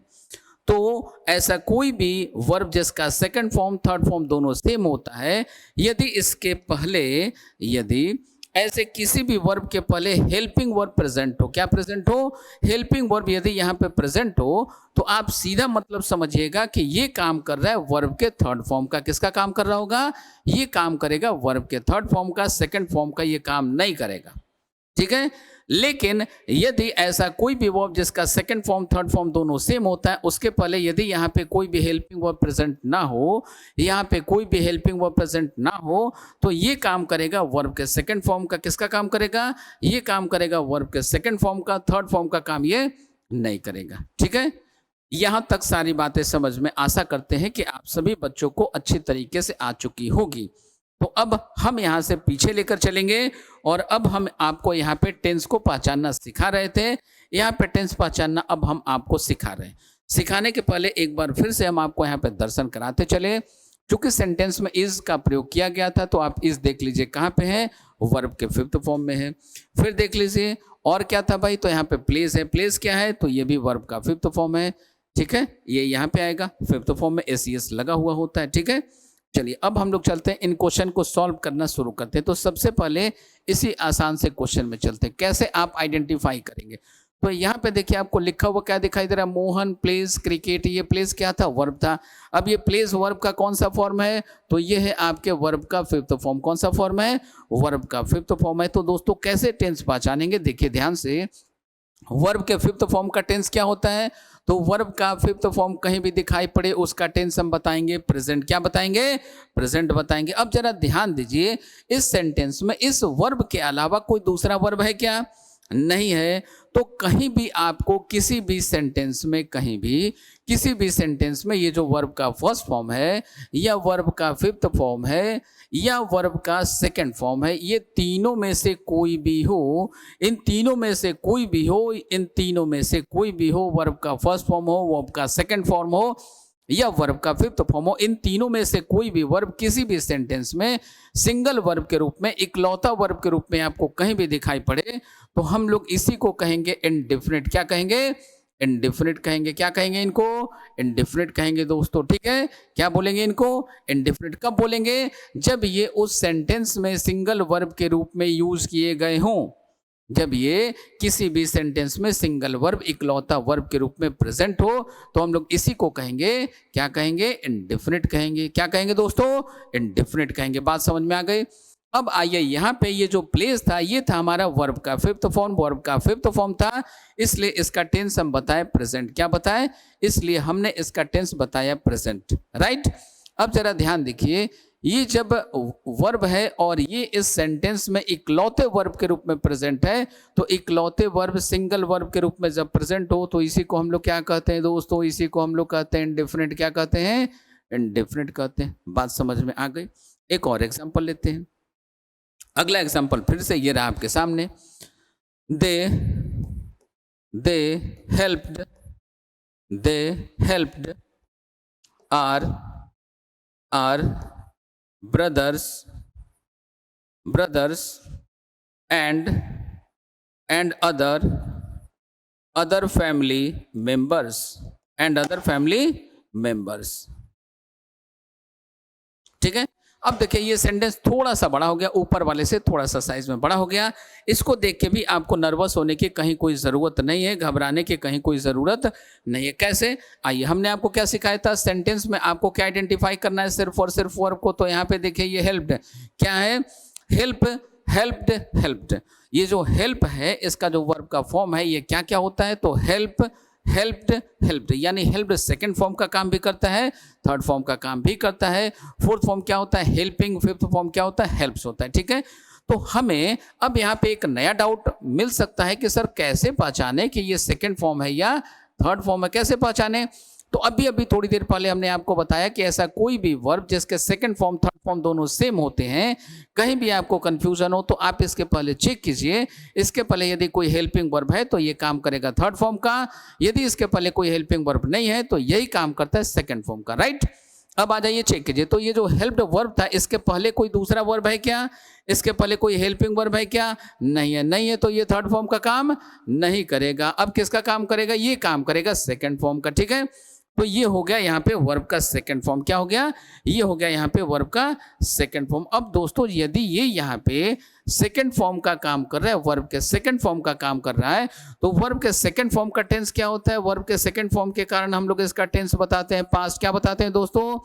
तो ऐसा कोई भी वर्ब जिसका सेकंड फॉर्म थर्ड फॉर्म दोनों सेम होता है, यदि इसके पहले यदि ऐसे किसी भी वर्ब के पहले हेल्पिंग वर्ब प्रेजेंट हो, क्या प्रेजेंट हो, हेल्पिंग वर्ब यदि यहाँ पे प्रेजेंट हो तो आप सीधा मतलब समझिएगा कि ये काम कर रहा है वर्ब के थर्ड फॉर्म का। किसका काम कर रहा होगा? ये काम करेगा वर्ब के थर्ड फॉर्म का, सेकंड फॉर्म का ये काम नहीं करेगा। ठीक है, लेकिन यदि ऐसा कोई भी वर्ब जिसका सेकंड फॉर्म थर्ड फॉर्म दोनों सेम होता है, उसके पहले यदि यहाँ पे कोई भी हेल्पिंग वर्ब प्रेजेंट ना हो, यहाँ पे कोई भी हेल्पिंग वर्ब प्रेजेंट ना हो, तो ये काम करेगा वर्ब के सेकंड फॉर्म का। किसका काम करेगा? ये काम करेगा वर्ब के सेकंड फॉर्म का, थर्ड फॉर्म का काम ये नहीं करेगा। ठीक है, यहाँ तक सारी बातें समझ में आशा करते हैं कि आप सभी बच्चों को अच्छी तरीके से आ चुकी होगी। तो अब हम यहाँ से पीछे लेकर चलेंगे और अब हम आपको यहाँ पे टेंस को पहचानना सिखा रहे थे, यहाँ पे टेंस पहचानना अब हम आपको सिखा रहे हैं। सिखाने के पहले एक बार फिर से हम आपको यहाँ पे दर्शन कराते चले। चूंकि सेंटेंस में इज का प्रयोग किया गया था तो आप इज देख लीजिए कहाँ पे है, वर्ब के फिफ्थ फॉर्म में है। फिर देख लीजिए और क्या था भाई, तो यहाँ पे प्लेस है। प्लेस क्या है? तो ये भी वर्ब का फिफ्थ फॉर्म है। ठीक है, ये यहाँ पे आएगा फिफ्थ फॉर्म में, एस लगा हुआ होता है। ठीक है, चलिए अब हम लोग चलते हैं, इन क्वेश्चन को सॉल्व करना शुरू करते हैं। तो सबसे पहले इसी आसान से क्वेश्चन में चलते हैं, कैसे आप आइडेंटिफाई करेंगे। तो यहाँ पे देखिए आपको लिखा हुआ क्या दिखाई दे रहा है, मोहन प्लेस क्रिकेट। ये प्लेस क्या था? वर्ब था। अब ये प्लेस वर्ब का कौन सा फॉर्म है? तो ये है आपके वर्ब का फिफ्थ फॉर्म। कौन सा फॉर्म है? वर्ब का फिफ्थ फॉर्म है। तो दोस्तों कैसे टेंस पहचानेंगे, देखिए ध्यान से। वर्ब के फिफ्थ फॉर्म का टेंस क्या होता है? तो वर्ब का फिफ्थ फॉर्म कहीं भी दिखाई पड़े उसका टेंस हम बताएंगे प्रेजेंट। क्या बताएंगे? प्रेजेंट बताएंगे। अब जरा ध्यान दीजिए, इस सेंटेंस में इस वर्ब के अलावा कोई दूसरा वर्ब है क्या? नहीं है। तो कहीं भी आपको किसी भी सेंटेंस में, कहीं भी किसी भी सेंटेंस में ये जो वर्ब का फर्स्ट फॉर्म है, या वर्ब का फिफ्थ फॉर्म है, या वर्ब का सेकंड फॉर्म है, ये तीनों में से कोई भी हो, इन तीनों में से कोई भी हो, इन तीनों में से कोई भी हो, वर्ब का फर्स्ट फॉर्म हो, वर्ब का सेकंड फॉर्म हो, या वर्ब का फिफ्थ फॉर्म हो, इन तीनों में से कोई भी वर्ब किसी भी सेंटेंस में सिंगल वर्ब के रूप में, इकलौता वर्ब के रूप में आपको कहीं भी दिखाई पड़े, तो हम लोग इसी को कहेंगे इंडेफिनिट। क्या कहेंगे? इंडेफिनिट कहेंगे। क्या कहेंगे इनको? इंडेफिनिट कहेंगे दोस्तों। ठीक है, क्या बोलेंगे इनको? इंडेफिनिट। कब बोलेंगे? जब ये उस सेंटेंस में सिंगल वर्ब के रूप में यूज किए गए हों, जब ये किसी भी सेंटेंस में सिंगल वर्ब, इकलौता वर्ब के रूप में प्रेजेंट हो, तो हम लोग इसी को कहेंगे, क्या कहेंगे? इंडेफिनिट कहेंगे। क्या कहेंगे दोस्तों? इंडेफिनिट कहेंगे। बात समझ में आ गई? अब आइए, यहाँ पे ये जो प्लेस था, ये था हमारा वर्ब का फिफ्थ फॉर्म। वर्ब का फिफ्थ फॉर्म था, इसलिए इसका टेंस हम बताए प्रेजेंट। क्या बताए? इसलिए हमने इसका टेंस बताया प्रेजेंट। राइट। अब जरा ध्यान देखिए, ये जब वर्ब है और ये इस सेंटेंस में इकलौते वर्ब के रूप में प्रेजेंट है, तो इकलौते वर्ब सिंगल वर्ब के रूप में जब प्रेजेंट हो, तो इसी को हम लोग क्या कहते हैं दोस्तों? इसी को हम लोग कहते हैं इंडेफिनिट। क्या कहते हैं? इंडेफिनिट कहते हैं। बात समझ में आ गई? एक और एग्जांपल लेते हैं। अगला एग्जांपल फिर से ये रहा आपके सामने। They helped our brothers and other family members। ठीक है। अब देखिए, ये सेंटेंस थोड़ा सा बड़ा हो गया, ऊपर वाले से थोड़ा सा साइज में बड़ा हो गया। इसको देख के भी आपको नर्वस होने की कहीं कोई ज़रूरत नहीं है, घबराने की कहीं कोई ज़रूरत नहीं है। कैसे? आइए, हमने आपको क्या सिखाया था? सेंटेंस में आपको क्या आइडेंटिफाई करना है? सिर्फ और सिर्फ वर्ब को। तो यहाँ पे देखिए, ये हेल्प्ड क्या है? हेल्प्ड। ये जो हेल्प है, इसका जो वर्ब का फॉर्म है, ये क्या क्या होता है? तो हेल्प्ड, यानी हेल्प्ड सेकंड फॉर्म का काम भी करता है, थर्ड फॉर्म का काम भी करता है, फोर्थ फॉर्म क्या होता है? हेल्पिंग, फिफ्थ फॉर्म क्या होता है? हेल्प्स होता है। ठीक है। तो हमें अब यहाँ पे एक नया डाउट मिल सकता है कि सर कैसे पहचाने कि ये सेकंड फॉर्म है या थर्ड फॉर्म है? कैसे पहचाने? तो अभी थोड़ी देर पहले हमने आपको बताया कि ऐसा कोई भी वर्ब जिसके सेकंड फॉर्म, थर्ड फॉर्म दोनों सेम होते हैं, कहीं भी आपको कंफ्यूजन हो, तो आप इसके पहले चेक कीजिए। इसके पहले यदि कोई हेल्पिंग वर्ब है तो ये काम करेगा थर्ड फॉर्म का, यदि इसके पहले कोई हेल्पिंग वर्ब नहीं है तो यही काम करता है सेकंड फॉर्म का। राइट। अब आ जाइए, चेक कीजिए। तो ये जो हेल्प्ड वर्ब था, इसके पहले कोई दूसरा वर्ब है क्या? इसके पहले कोई हेल्पिंग वर्ब है क्या? नहीं है। नहीं है तो ये थर्ड फॉर्म का काम नहीं करेगा। अब किसका काम करेगा? ये काम करेगा सेकंड फॉर्म का। ठीक है। तो ये हो गया यहाँ पे वर्ब का सेकंड फॉर्म। क्या हो गया? ये हो गया यहाँ पे वर्ब का सेकंड फॉर्म। अब दोस्तों, यदि ये यहाँ पे सेकंड फॉर्म का काम कर रहा है, वर्ब के सेकंड फॉर्म का काम कर रहा है, तो वर्ब के सेकंड फॉर्म का टेंस क्या होता है? वर्ब के सेकंड फॉर्म के कारण हम लोग इसका टेंस बताते हैं पास्ट। क्या बताते हैं दोस्तों?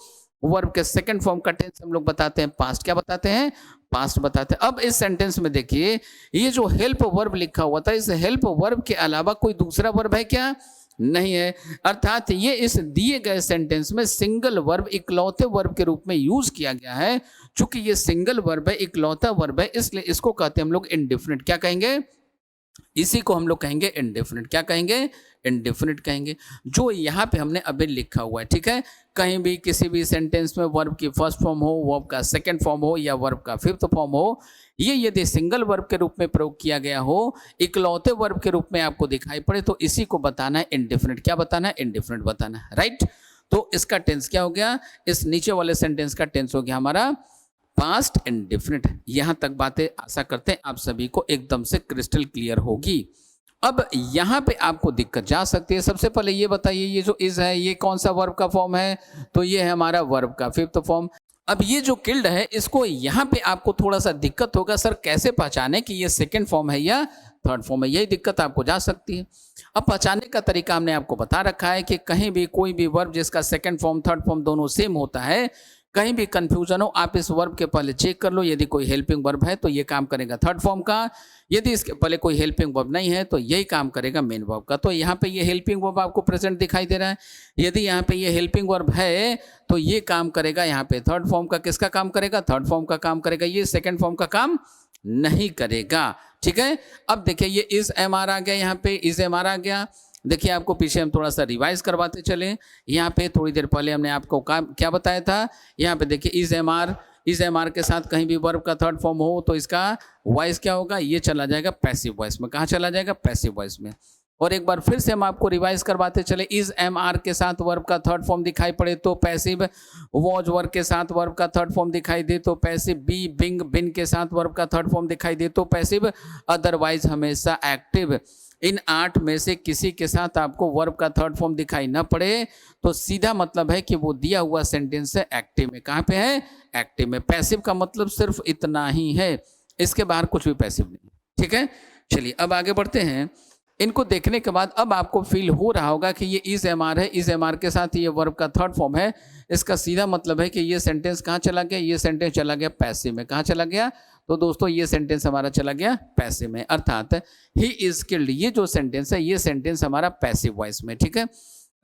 वर्ब के सेकंड फॉर्म का टेंस हम लोग बताते हैं पास्ट। क्या बताते हैं? पास्ट बताते हैं। अब इस सेंटेंस में देखिए, ये जो हेल्प वर्ब लिखा हुआ था, इस हेल्प वर्ब के अलावा कोई दूसरा वर्ब है क्या? नहीं है। अर्थात ये इस दिए गए सेंटेंस में सिंगल वर्ब, इकलौते वर्ब के रूप में यूज किया गया है। चूंकि ये सिंगल वर्ब है, इकलौता वर्ब है, इसलिए इसको कहते हैं हम लोग इंडेफिनिट। क्या कहेंगे? इसी को हम लोग कहेंगे इंडेफिनिट। क्या कहेंगे? इंडेफिनिट कहेंगे। जो यहाँ पे हमने अभी लिखा हुआ है। ठीक है। कहीं भी किसी भी सेंटेंस में वर्ब की फर्स्ट फॉर्म हो, वर्ब का सेकंड फॉर्म हो, या वर्ब का फिफ्थ फॉर्म हो, ये यदि सिंगल वर्ब के रूप में प्रयोग किया गया हो, इकलौते वर्ब के रूप में आपको दिखाई पड़े, तो इसी को बताना है इंडेफिनिट। क्या बताना है? इंडेफिनिट बताना है। राइट। तो इसका टेंस क्या हो गया? इस नीचे वाले सेंटेंस का टेंस हो गया हमारा पास्ट इंडेफिनिट। यहां तक बातें आशा करते हैं आप सभी को एकदम से क्रिस्टल क्लियर होगी। अब यहां पे आपको दिक्कत जा सकती है। सबसे पहले ये बताइए, ये जो इज है, ये कौन सा वर्ब का फॉर्म है? तो ये है हमारा वर्ब का फिफ्थ फॉर्म। अब ये जो किल्ड है, इसको यहाँ पे आपको थोड़ा सा दिक्कत होगा, सर कैसे पहचाने कि ये सेकंड फॉर्म है या थर्ड फॉर्म है? यही दिक्कत आपको जा सकती है। अब पहचानने का तरीका हमने आपको बता रखा है कि कहीं भी कोई भी वर्ब जिसका सेकंड फॉर्म, थर्ड फॉर्म दोनों सेम होता है, कहीं भी कंफ्यूजन हो आप इस वर्ब के पहले चेक कर लो, यदि कोई हेल्पिंग वर्ब है तो ये काम करेगा थर्ड फॉर्म का, यदि इसके पहले कोई हेल्पिंग वर्ब नहीं है तो यही काम करेगा मेन वर्ब का। तो यहाँ पे ये हेल्पिंग वर्ब आपको प्रेजेंट दिखाई दे रहा है, यदि यहाँ पे ये हेल्पिंग वर्ब है तो ये काम करेगा यहाँ पे थर्ड फॉर्म का। किसका काम करेगा? थर्ड फॉर्म का काम करेगा, ये सेकेंड फॉर्म का काम नहीं करेगा। ठीक है, अब देखिए ये इज एम आर आ गया, यहाँ पे इज एम आर आ गया। देखिए आपको पीछे हम थोड़ा सा रिवाइज करवाते चले। यहाँ पे थोड़ी देर पहले हमने आपको क्या बताया था, यहाँ पे देखिए इज एम आर के साथ कहीं भी वर्ब का थर्ड फॉर्म हो तो इसका वॉइस क्या होगा, ये चला जाएगा पैसिव वॉइस में। कहाँ चला जाएगा? पैसिव वॉइस में। और एक बार फिर से हम आपको रिवाइज करवाते चले, इज एम आर के साथ वर्ब का थर्ड फॉर्म दिखाई पड़े तो पैसिव, वॉज वर्ब के साथ वर्ब का थर्ड फॉर्म दिखाई दे तो पैसिव, बी बिंग बिन के साथ वर्ब का थर्ड फॉर्म दिखाई दे तो पैसिव, अदरवाइज हमेशा एक्टिव। इन 8 में से किसी के साथ आपको वर्ब का थर्ड फॉर्म दिखाई न पड़े तो सीधा मतलब है कि वो दिया हुआ सेंटेंस है एक्टिव में। कहाँ पे है? एक्टिव में। पैसिव का मतलब सिर्फ इतना ही है, इसके बाहर कुछ भी पैसिव नहीं। ठीक है, चलिए अब आगे बढ़ते हैं। इनको देखने के बाद अब आपको फील हो रहा होगा कि ये इज एम आर है, इज एम आर के साथ ये वर्ब का थर्ड फॉर्म है, इसका सीधा मतलब है कि ये सेंटेंस कहाँ चला गया? ये सेंटेंस चला गया पैसिव में। कहाँ चला गया? तो दोस्तों ये सेंटेंस हमारा चला गया पैसिव में, अर्थात ही इज स्किल्ड, ये जो सेंटेंस है ये सेंटेंस हमारा पैसिव वॉइस में। ठीक है,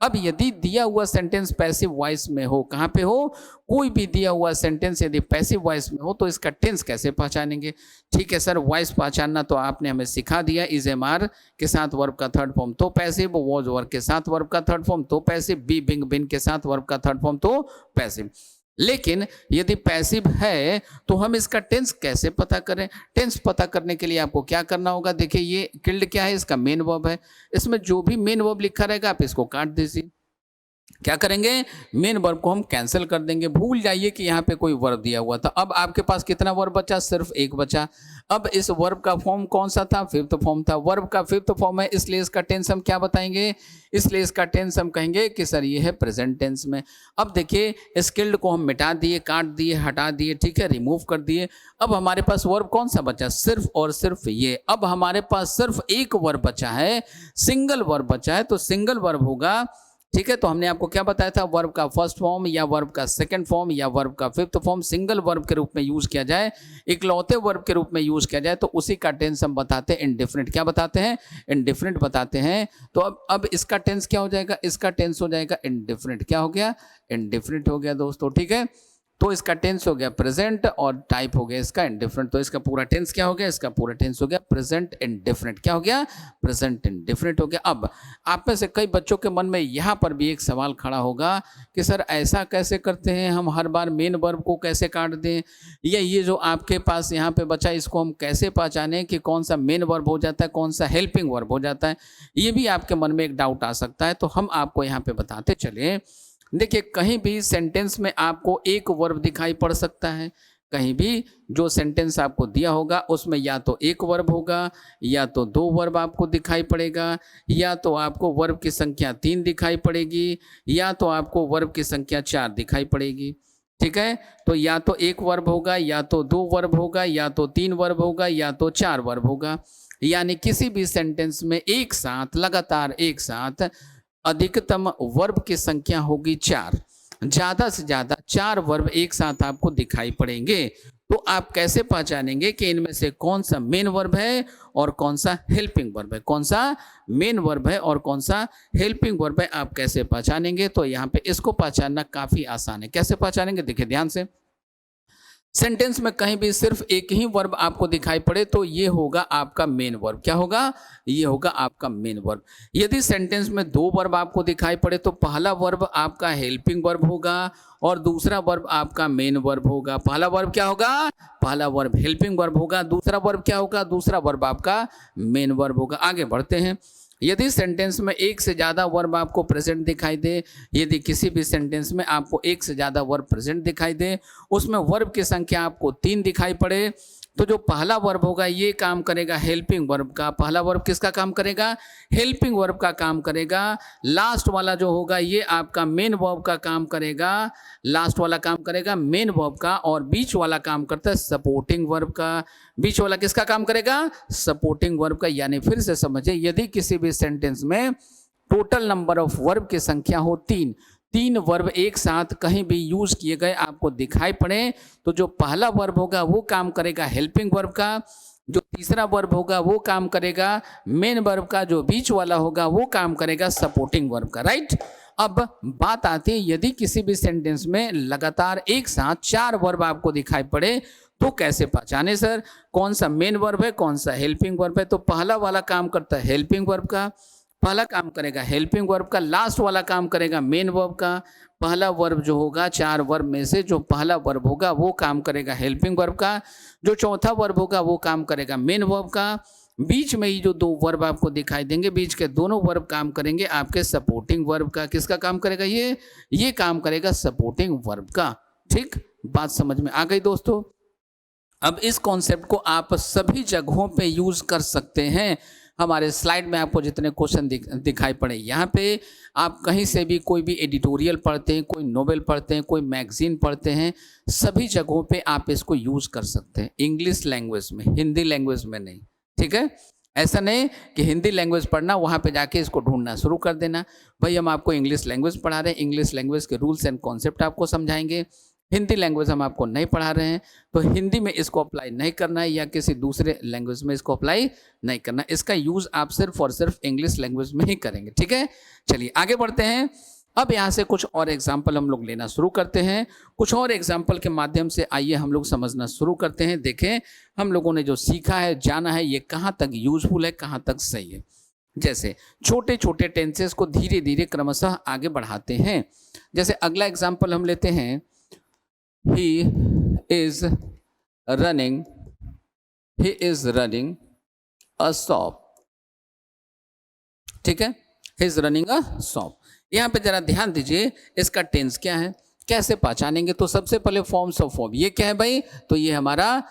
अब यदि दिया हुआ सेंटेंस पैसिव वॉइस में हो, कहाँ पे हो? कोई भी दिया हुआ सेंटेंस यदि पैसिव वॉइस में हो तो इसका टेंस कैसे पहचानेंगे? ठीक है सर, वॉइस पहचानना तो आपने हमें सिखा दिया। इज एम आर के साथ वर्ब का थर्ड फॉर्म तो पैसिव, वॉज वर्ब के साथ वर्ब का थर्ड फॉर्म तो पैसिव, बी बिंग बिन के साथ वर्ब का थर्ड फॉर्म तो पैसिव। लेकिन यदि पैसिव है तो हम इसका टेंस कैसे पता करें? टेंस पता करने के लिए आपको क्या करना होगा? देखिए ये किल्ड क्या है? इसका मेन वर्ब है, इसमें जो भी मेन वर्ब लिखा रहेगा आप इसको काट दीजिए। क्या करेंगे? मेन वर्ब को हम कैंसिल कर देंगे। भूल जाइए कि यहाँ पे कोई वर्ब दिया हुआ था। अब आपके पास कितना वर्ब बचा? सिर्फ एक बचा। अब इस वर्ब का फॉर्म कौन सा था? फिफ्थ फॉर्म था। वर्ब का फिफ्थ फॉर्म है, इसलिए इसका टेंस हम क्या बताएंगे? इसलिए इसका टेंस हम कहेंगे कि सर ये है प्रेजेंट टेंस में। अब देखिए स्किल्ड को हम मिटा दिए, काट दिए, हटा दिए, ठीक है, रिमूव कर दिए। अब हमारे पास वर्ब कौन सा बचा? सिर्फ और सिर्फ ये। अब हमारे पास सिर्फ एक वर्ब बचा है, सिंगल वर्ब बचा है, तो सिंगल वर्ब होगा। ठीक है, तो हमने आपको क्या बताया था? वर्ब का फर्स्ट फॉर्म या वर्ब का सेकंड फॉर्म या वर्ब का फिफ्थ फॉर्म सिंगल वर्ब के रूप में यूज किया जाए, इकलौते वर्ब के रूप में यूज किया जाए तो उसी का टेंस हम बताते हैं इंडिफरेंट। क्या बताते हैं? इंडिफरेंट बताते हैं। तो अब इसका टेंस क्या हो जाएगा? इसका टेंस हो जाएगा इंडिफरेंट। क्या हो गया? इंडिफरेंट हो गया दोस्तों। ठीक है, तो इसका टेंस हो गया प्रेजेंट और टाइप हो गया इसका इंडिफरेंट। तो इसका पूरा टेंस क्या हो गया? इसका पूरा टेंस हो गया प्रेजेंट इंडिफरेंट। क्या हो गया? प्रेजेंट इंडिफरेंट हो गया। अब आप में से कई बच्चों के मन में यहाँ पर भी एक सवाल खड़ा होगा कि सर ऐसा कैसे करते हैं हम, हर बार मेन वर्ब को कैसे काट दें, या ये जो आपके पास यहाँ पे बचा इसको हम कैसे पहचानें कि कौन सा मेन वर्ब हो जाता है, कौन सा हेल्पिंग वर्ब हो जाता है? ये भी आपके मन में एक डाउट आ सकता है, तो हम आपको यहाँ पे बताते चले। देखिए कहीं भी सेंटेंस में आपको एक वर्ब दिखाई पड़ सकता है, कहीं भी जो सेंटेंस आपको दिया होगा उसमें या तो एक वर्ब होगा या तो दो वर्ब आपको दिखाई पड़ेगा, या तो आपको वर्ब की संख्या 3 दिखाई पड़ेगी, या तो आपको वर्ब की संख्या 4 दिखाई पड़ेगी। ठीक है, तो या तो एक वर्ब होगा, या तो 2 वर्ब होगा, या तो 3 वर्ब होगा, या तो 4 वर्ब होगा। यानी किसी भी सेंटेंस में एक साथ लगातार एक साथ अधिकतम वर्ब की संख्या होगी 4, ज़्यादा से ज़्यादा 4 वर्ब एक साथ आपको दिखाई पड़ेंगे। तो आप कैसे पहचानेंगे कि इनमें से कौन सा मेन वर्ब है और कौन सा हेल्पिंग वर्ब है? कौन सा मेन वर्ब है और कौन सा हेल्पिंग वर्ब है, आप कैसे पहचानेंगे? तो यहाँ पे इसको पहचानना काफ़ी आसान है। कैसे पहचानेंगे? देखिए ध्यान से, सेंटेंस में कहीं भी सिर्फ एक ही वर्ब आपको दिखाई पड़े तो ये होगा आपका मेन वर्ब। क्या होगा? ये होगा आपका मेन वर्ब। यदि सेंटेंस में 2 वर्ब आपको दिखाई पड़े तो पहला वर्ब आपका हेल्पिंग वर्ब होगा और दूसरा वर्ब आपका मेन वर्ब होगा। पहला वर्ब क्या होगा? पहला वर्ब हेल्पिंग वर्ब होगा। दूसरा वर्ब क्या होगा? दूसरा वर्ब आपका मेन वर्ब होगा। आगे बढ़ते हैं। यदि सेंटेंस में एक से ज़्यादा वर्ब आपको प्रेजेंट दिखाई दे, यदि किसी भी सेंटेंस में आपको एक से ज़्यादा वर्ब प्रेजेंट दिखाई दे, उसमें वर्ब की संख्या आपको 3 दिखाई पड़े, तो जो पहला वर्ब होगा ये काम करेगा हेल्पिंग वर्ब का। पहला वर्ब किसका काम करेगा? हेल्पिंग वर्ब का काम करेगा। लास्ट वाला जो होगा ये आपका मेन वर्ब का काम करेगा। लास्ट वाला काम करेगा मेन वर्ब का, और बीच वाला काम करता है सपोर्टिंग वर्ब का। बीच वाला किसका काम करेगा? सपोर्टिंग वर्ब का। यानी फिर से समझिए, यदि किसी भी सेंटेंस में टोटल नंबर ऑफ वर्ब की संख्या हो 3, तीन वर्ब एक साथ कहीं भी यूज किए गए आपको दिखाई पड़े तो जो पहला वर्ब होगा वो काम करेगा हेल्पिंग वर्ब का, जो तीसरा वर्ब होगा वो काम करेगा मेन वर्ब का, जो बीच वाला होगा वो काम करेगा सपोर्टिंग वर्ब का। राइट। अब बात आती है यदि किसी भी सेंटेंस में लगातार एक साथ चार वर्ब आपको दिखाई पड़े तो कैसे पहचाने सर कौन सा मेन वर्ब है कौन सा हेल्पिंग वर्ब है। तो पहला वाला काम करता है हेल्पिंग वर्ब का, पहला काम करेगा हेल्पिंग वर्ब का, लास्ट वाला काम करेगा मेन वर्ब का। पहला वर्ब जो होगा चार वर्ब में से जो पहला वर्ब होगा वो काम करेगा हेल्पिंग वर्ब का, जो चौथा वर्ब होगा वो काम करेगा मेन वर्ब का। बीच में ही जो दो वर्ब आपको दिखाई देंगे बीच के दोनों वर्ब काम करेंगे आपके सपोर्टिंग वर्ब का। किसका काम करेगा ये काम करेगा सपोर्टिंग वर्ब का। ठीक, बात समझ में आ गई दोस्तों। अब इस कॉन्सेप्ट को आप सभी जगहों पे यूज कर सकते हैं। हमारे स्लाइड में आपको जितने क्वेश्चन दिखाई पड़े यहाँ पे आप कहीं से भी कोई भी एडिटोरियल पढ़ते हैं, कोई नोवेल पढ़ते हैं, कोई मैगजीन पढ़ते हैं, सभी जगहों पे आप इसको यूज कर सकते हैं इंग्लिश लैंग्वेज में, हिंदी लैंग्वेज में नहीं। ठीक है, ऐसा नहीं कि हिंदी लैंग्वेज पढ़ना वहाँ पे जाके इसको ढूंढना शुरू कर देना। भाई हम आपको इंग्लिश लैंग्वेज पढ़ा रहे हैं, इंग्लिश लैंग्वेज के रूल्स एंड कॉन्सेप्ट आपको समझाएंगे। हिंदी लैंग्वेज हम आपको नहीं पढ़ा रहे हैं तो हिंदी में इसको अप्लाई नहीं करना है या किसी दूसरे लैंग्वेज में इसको अप्लाई नहीं करना। इसका यूज आप सिर्फ और सिर्फ इंग्लिश लैंग्वेज में ही करेंगे। ठीक है, चलिए आगे बढ़ते हैं। अब यहाँ से कुछ और एग्जाम्पल हम लोग लेना शुरू करते हैं। कुछ और एग्जाम्पल के माध्यम से आइए हम लोग समझना शुरू करते हैं। देखें हम लोगों ने जो सीखा है जाना है ये कहाँ तक यूजफुल है, कहाँ तक सही है। जैसे छोटे छोटे टेंसेस को धीरे धीरे क्रमशः आगे बढ़ाते हैं। जैसे अगला एग्जाम्पल हम लेते हैं, he is running a shop। ठीक है, he is running a shop। यहाँ पे जरा ध्यान दीजिए इसका टेंस क्या है, कैसे पहचानेंगे। तो सबसे पहले फॉर्म्स ऑफ वर्ब, ये क्या है भाई, तो ये हमारा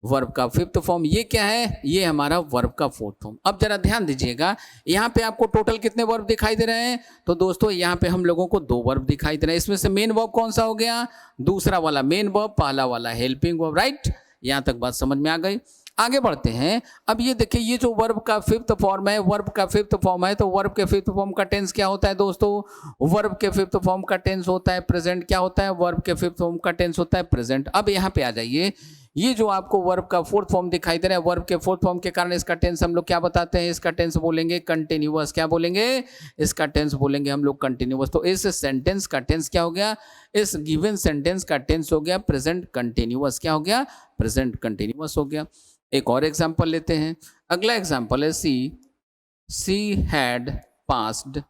वर्ब का फिफ्थ फॉर्म, ये क्या है, ये हमारा वर्ब का फोर्थ फॉर्म। अब जरा ध्यान दीजिएगा यहाँ पे आपको टोटल कितने वर्ब दिखाई दे रहे हैं। तो दोस्तों यहाँ पे हम लोगों को दो वर्ब दिखाई दे रहे हैं। इसमें से मेन वर्ब कौन सा हो गया, दूसरा वाला मेन वर्ब, पहला वाला हेल्पिंग वर्ब। राइट, यहाँ तक बात समझ में आ गई। आगे बढ़ते हैं। अब ये देखिए ये जो वर्ब का फिफ्थ फॉर्म है, वर्ब का फिफ्थ फॉर्म है, तो वर्ब के फिफ्थ फॉर्म का टेंस क्या होता है दोस्तों, वर्ब के फिफ्थ फॉर्म का टेंस होता है प्रेजेंट। क्या होता है, वर्ब के फिफ्थ फॉर्म का टेंस होता है प्रेजेंट। अब यहाँ पे आ जाइए, ये जो आपको वर्ब का फोर्थ फॉर्म दिखाई दे रहा है, वर्ब के फोर्थ फॉर्म के कारण इसका टेंस हम लोग क्या बताते हैं, इसका टेंस बोलेंगे कंटिन्यूअस। क्या बोलेंगे, इसका टेंस बोलेंगे हम लोग कंटिन्यूअस। तो इस सेंटेंस का टेंस क्या हो गया, इस गिवन सेंटेंस का टेंस हो गया प्रेजेंट कंटिन्यूअस। क्या हो गया, प्रेजेंट कंटिन्यूअस हो गया। एक और एग्जांपल लेते हैं। अगला एग्जांपल है she had passed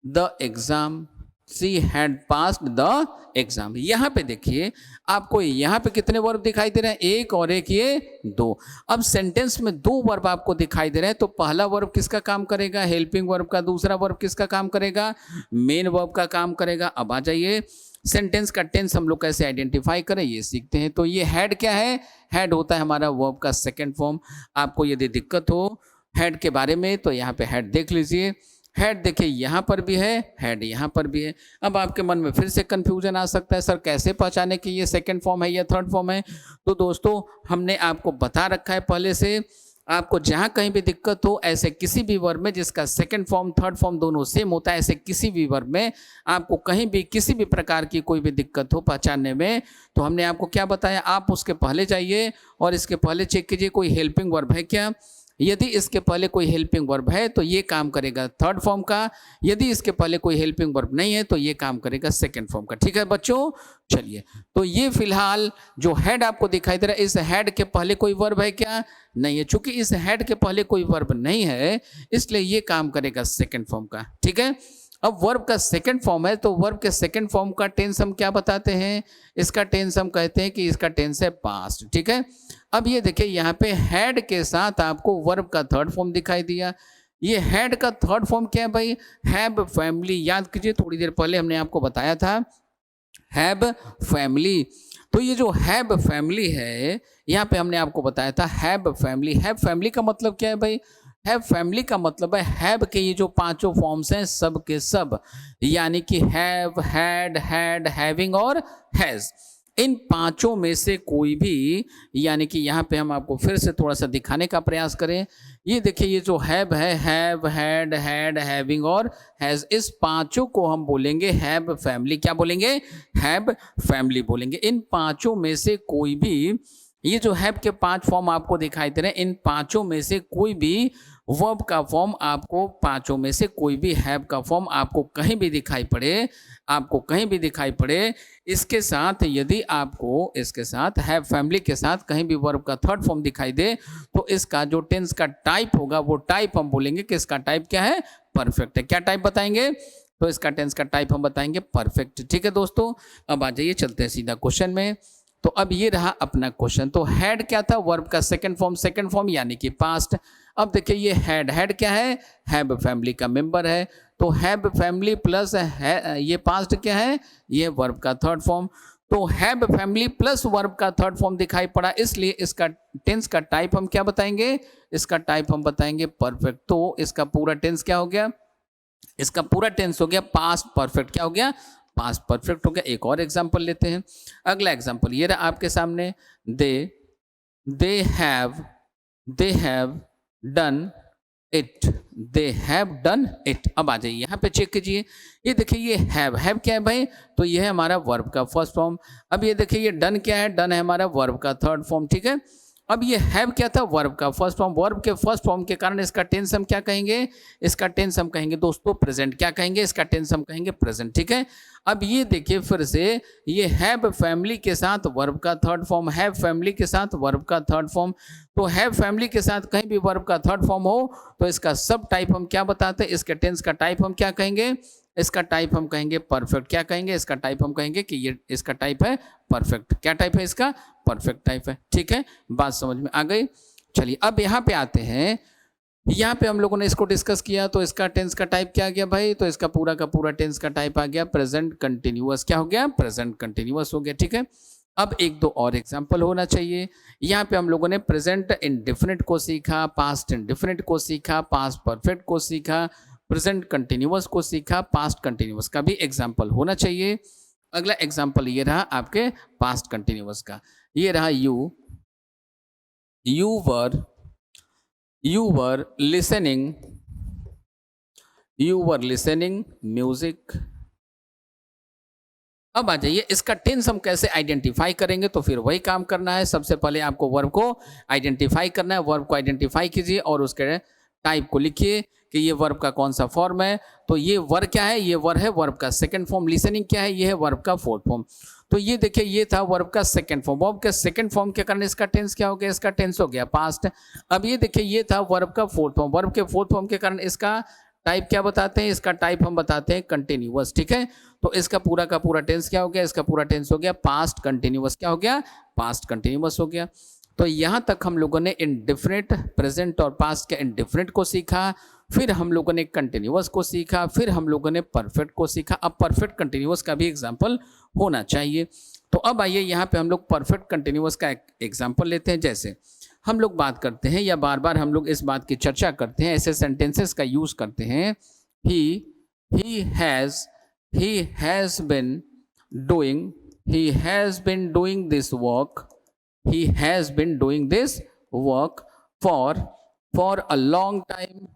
the exam. She had passed the exam. यहाँ पे देखिए आपको यहाँ पे कितने वर्ब दिखाई दे रहे हैं, एक और एक ये दो। अब सेंटेंस में दो वर्ब आपको दिखाई दे रहे हैं तो पहला वर्ब किसका काम करेगा, हेल्पिंग वर्ब का, दूसरा वर्ब किसका काम करेगा, मेन वर्ब का काम करेगा। अब आ जाइए सेंटेंस का टेंस हम लोग कैसे आइडेंटिफाई करें ये सीखते हैं। तो ये हैड क्या है, हैड होता है हमारा वर्ब का सेकेंड फॉर्म। आपको यदि दिक्कत हो हैड के बारे में तो यहाँ पे हैड देख लीजिए। हैड देखिए यहाँ पर भी है, हैड यहाँ पर भी है। अब आपके मन में फिर से कंफ्यूजन आ सकता है, सर कैसे पहचाने कि ये सेकंड फॉर्म है या थर्ड फॉर्म है। तो दोस्तों हमने आपको बता रखा है पहले से, आपको जहाँ कहीं भी दिक्कत हो ऐसे किसी भी वर्ब में जिसका सेकंड फॉर्म थर्ड फॉर्म दोनों सेम होता है, ऐसे किसी भी वर्ब में आपको कहीं भी किसी भी प्रकार की कोई भी दिक्कत हो पहचानने में, तो हमने आपको क्या बताया, आप उसके पहले जाइए और इसके पहले चेक कीजिए कोई हेल्पिंग वर्ब है क्या। यदि इसके पहले कोई हेल्पिंग वर्ब है तो ये काम करेगा थर्ड फॉर्म का, यदि इसके पहले कोई हेल्पिंग वर्ब नहीं है तो ये काम करेगा सेकंड फॉर्म का। ठीक है बच्चों, चलिए तो ये फिलहाल जो हेड आपको दिखाई दे रहा है, इस हेड के पहले कोई वर्ब है क्या, नहीं है। चूंकि इस हेड के पहले कोई वर्ब नहीं है इसलिए ये काम करेगा सेकंड फॉर्म का। ठीक है, अब वर्ब का सेकंड फॉर्म है तो वर्ब के सेकंड फॉर्म का टेंस हम क्या बताते हैं, इसका टेंस हम कहते हैं कि इसका टेंस है पास्ट। ठीक है, अब ये देखिए यहाँ पे हैड के साथ आपको वर्ब का थर्ड फॉर्म दिखाई दिया। ये हैड का थर्ड फॉर्म क्या है भाई, हैव फैमिली। याद कीजिए थोड़ी देर पहले हमने आपको बताया था हैव फैमिली। तो ये जो हैव फैमिली है यहाँ पे हमने आपको बताया था हैव फैमिली। हैव फैमिली का मतलब क्या है भाई, हैव फैमिली का मतलब है हैव के ये जो पांचों फॉर्म्स हैं सब के सब, यानी कि हैव, हैड, हैड, हैविंग और हैज, इन पांचों में से कोई भी, यानी कि यहाँ पे हम आपको फिर से थोड़ा सा दिखाने का प्रयास करें, ये देखिए ये जो हैव है, हैव, हैड, हैड, हैविंग और हैज, इस पांचों को हम बोलेंगे हैव फैमिली। क्या बोलेंगे? हैव फैमिली बोलेंगे। इन पांचों में से कोई भी, ये जो हैव के 5 फॉर्म आपको दिखाई दे रहे हैं, इन पांचों में से कोई भी वर्ब का फॉर्म आपको, पांचों में से कोई भी हैव का फॉर्म आपको कहीं भी दिखाई पड़े, आपको कहीं भी दिखाई पड़े, इसके साथ यदि आपको इसके साथ हैव फैमिली के साथ कहीं भी वर्ब का थर्ड फॉर्म दिखाई दे, तो इसका जो टेंस का टाइप होगा वो टाइप हम बोलेंगे कि इसका टाइप क्या है? परफेक्ट है। क्या टाइप बताएंगे? तो इसका टेंस का टाइप हम बताएंगे परफेक्ट। ठीक है दोस्तों, अब आ जाइए, चलते हैं सीधा क्वेश्चन में। तो अब ये रहा अपना क्वेश्चन। तो हैड क्या था? वर्ब का सेकंड फॉर्म यानी कि पास्ट। अब देखिए ये हैड, हैड क्या है? हैव फैमिली का मेंबर है। तो हैव फैमिली प्लस है, ये पास्ट क्या है? ये वर्ब का थर्ड फॉर्म। तो हैव फैमिली प्लस वर्ब का थर्ड फॉर्म दिखाई पड़ा, इसलिए इसका टेंस का टाइप हम क्या बताएंगे? इसका टाइप हम बताएंगे परफेक्ट। तो इसका पूरा टेंस क्या हो गया? इसका पूरा टेंस हो गया पास्ट परफेक्ट। क्या हो गया? पास्ट परफेक्ट हो गया। एक और एग्जांपल लेते हैं। अगला एग्जांपल ये रहा आपके सामने। They have done it, they have done it. अब आ जाइए यहाँ पे चेक कीजिए, ये देखिए ये हैव क्या है भाई? तो ये है हमारा वर्ब का फर्स्ट फॉर्म। अब ये देखिए ये डन क्या है? डन है हमारा वर्ब का थर्ड फॉर्म। ठीक है, अब ये हैव क्या था? वर्ब का फर्स्ट फॉर्म। वर्ब के फर्स्ट फॉर्म के कारण इसका टेंस हम क्या कहेंगे? इसका टेंस हम कहेंगे दोस्तों प्रेजेंट। क्या कहेंगे? इसका टेंस हम कहेंगे प्रेजेंट। ठीक है, अब ये देखिए फिर से, ये हैव फैमिली के साथ वर्ब का थर्ड फॉर्म, हैव फैमिली के साथ वर्ब का थर्ड फॉर्म। तो हैव फैमिली के साथ कहीं भी वर्ब का थर्ड फॉर्म हो तो इसका सब टाइप हम क्या बताते हैं? इसके टेंस का टाइप हम क्या कहेंगे? इसका टाइप हम कहेंगे परफेक्ट। क्या कहेंगे? इसका टाइप हम कहेंगे कि ये इसका टाइप है परफेक्ट। क्या टाइप है इसका? परफेक्ट टाइप है। ठीक है, बात समझ में आ गई। चलिए अब यहाँ पे आते हैं, यहाँ पे हम लोगों ने इसको डिस्कस किया, तो इसका टेंस का टाइप क्या आ गया भाई? तो इसका पूरा का पूरा टेंस का टाइप आ गया प्रेजेंट कंटिन्यूअस। क्या हो गया? प्रेजेंट कंटिन्यूअस हो गया। ठीक है, अब एक दो और एग्जाम्पल होना चाहिए। यहाँ पे हम लोगों ने प्रेजेंट इंडेफिनिट को सीखा, पास्ट इंडेफिनिट को सीखा, पास्ट परफेक्ट को सीखा, प्रेजेंट कंटिन्यूअस को सीखा, पास्ट कंटिन्यूअस का भी एग्जाम्पल होना चाहिए। अगला एग्जाम्पल ये रहा आपके पास्ट कंटिन्यूअस का। ये रहा you were listening म्यूजिक। अब आ जाइए, इसका टेंस हम कैसे आइडेंटिफाई करेंगे? तो फिर वही काम करना है। सबसे पहले आपको वर्ब को आइडेंटिफाई करना है। वर्ब को आइडेंटिफाई कीजिए और उसके टाइप को लिखिए कि ये वर्ब का कौन सा फॉर्म है। तो ये वर्ब क्या है? ये वर्ब है वर्ब का सेकंड फॉर्म। लिसनिंग क्या है? ये है वर्ब का फोर्थ फॉर्म। तो ये देखिए ये था वर्ब का सेकंड फॉर्म। वर्ब के सेकंड फॉर्म के कारण इसका टेंस क्या हो गया? इसका टेंस हो गया पास्ट। अब ये देखिए ये था वर्ब का फोर्थ फॉर्म। वर्ब के फोर्थ फॉर्म के कारण इसका टाइप क्या बताते हैं? इसका टाइप हम बताते हैं कंटिन्यूअस। ठीक है, तो इसका पूरा का पूरा टेंस क्या हो गया? इसका पूरा टेंस हो गया पास्ट कंटिन्यूअस। क्या हो गया? पास्ट कंटिन्यूअस हो गया। तो यहाँ तक हम लोगों ने इंडेफिनिट, प्रेजेंट और पास्ट के इंडेफिनिट को सीखा, फिर हम लोगों ने कंटिन्यूअस को सीखा, फिर हम लोगों ने परफेक्ट को सीखा। अब परफेक्ट कंटिन्यूअस का भी एग्जाम्पल होना चाहिए। तो अब आइए यहाँ पे हम लोग परफेक्ट कंटिन्यूअस का एग्जाम्पल लेते हैं। जैसे हम लोग बात करते हैं या बार बार हम लोग इस बात की चर्चा करते हैं, ऐसे सेंटेंसेस का यूज करते हैं। he has been doing this work, he has been doing this work for a long time,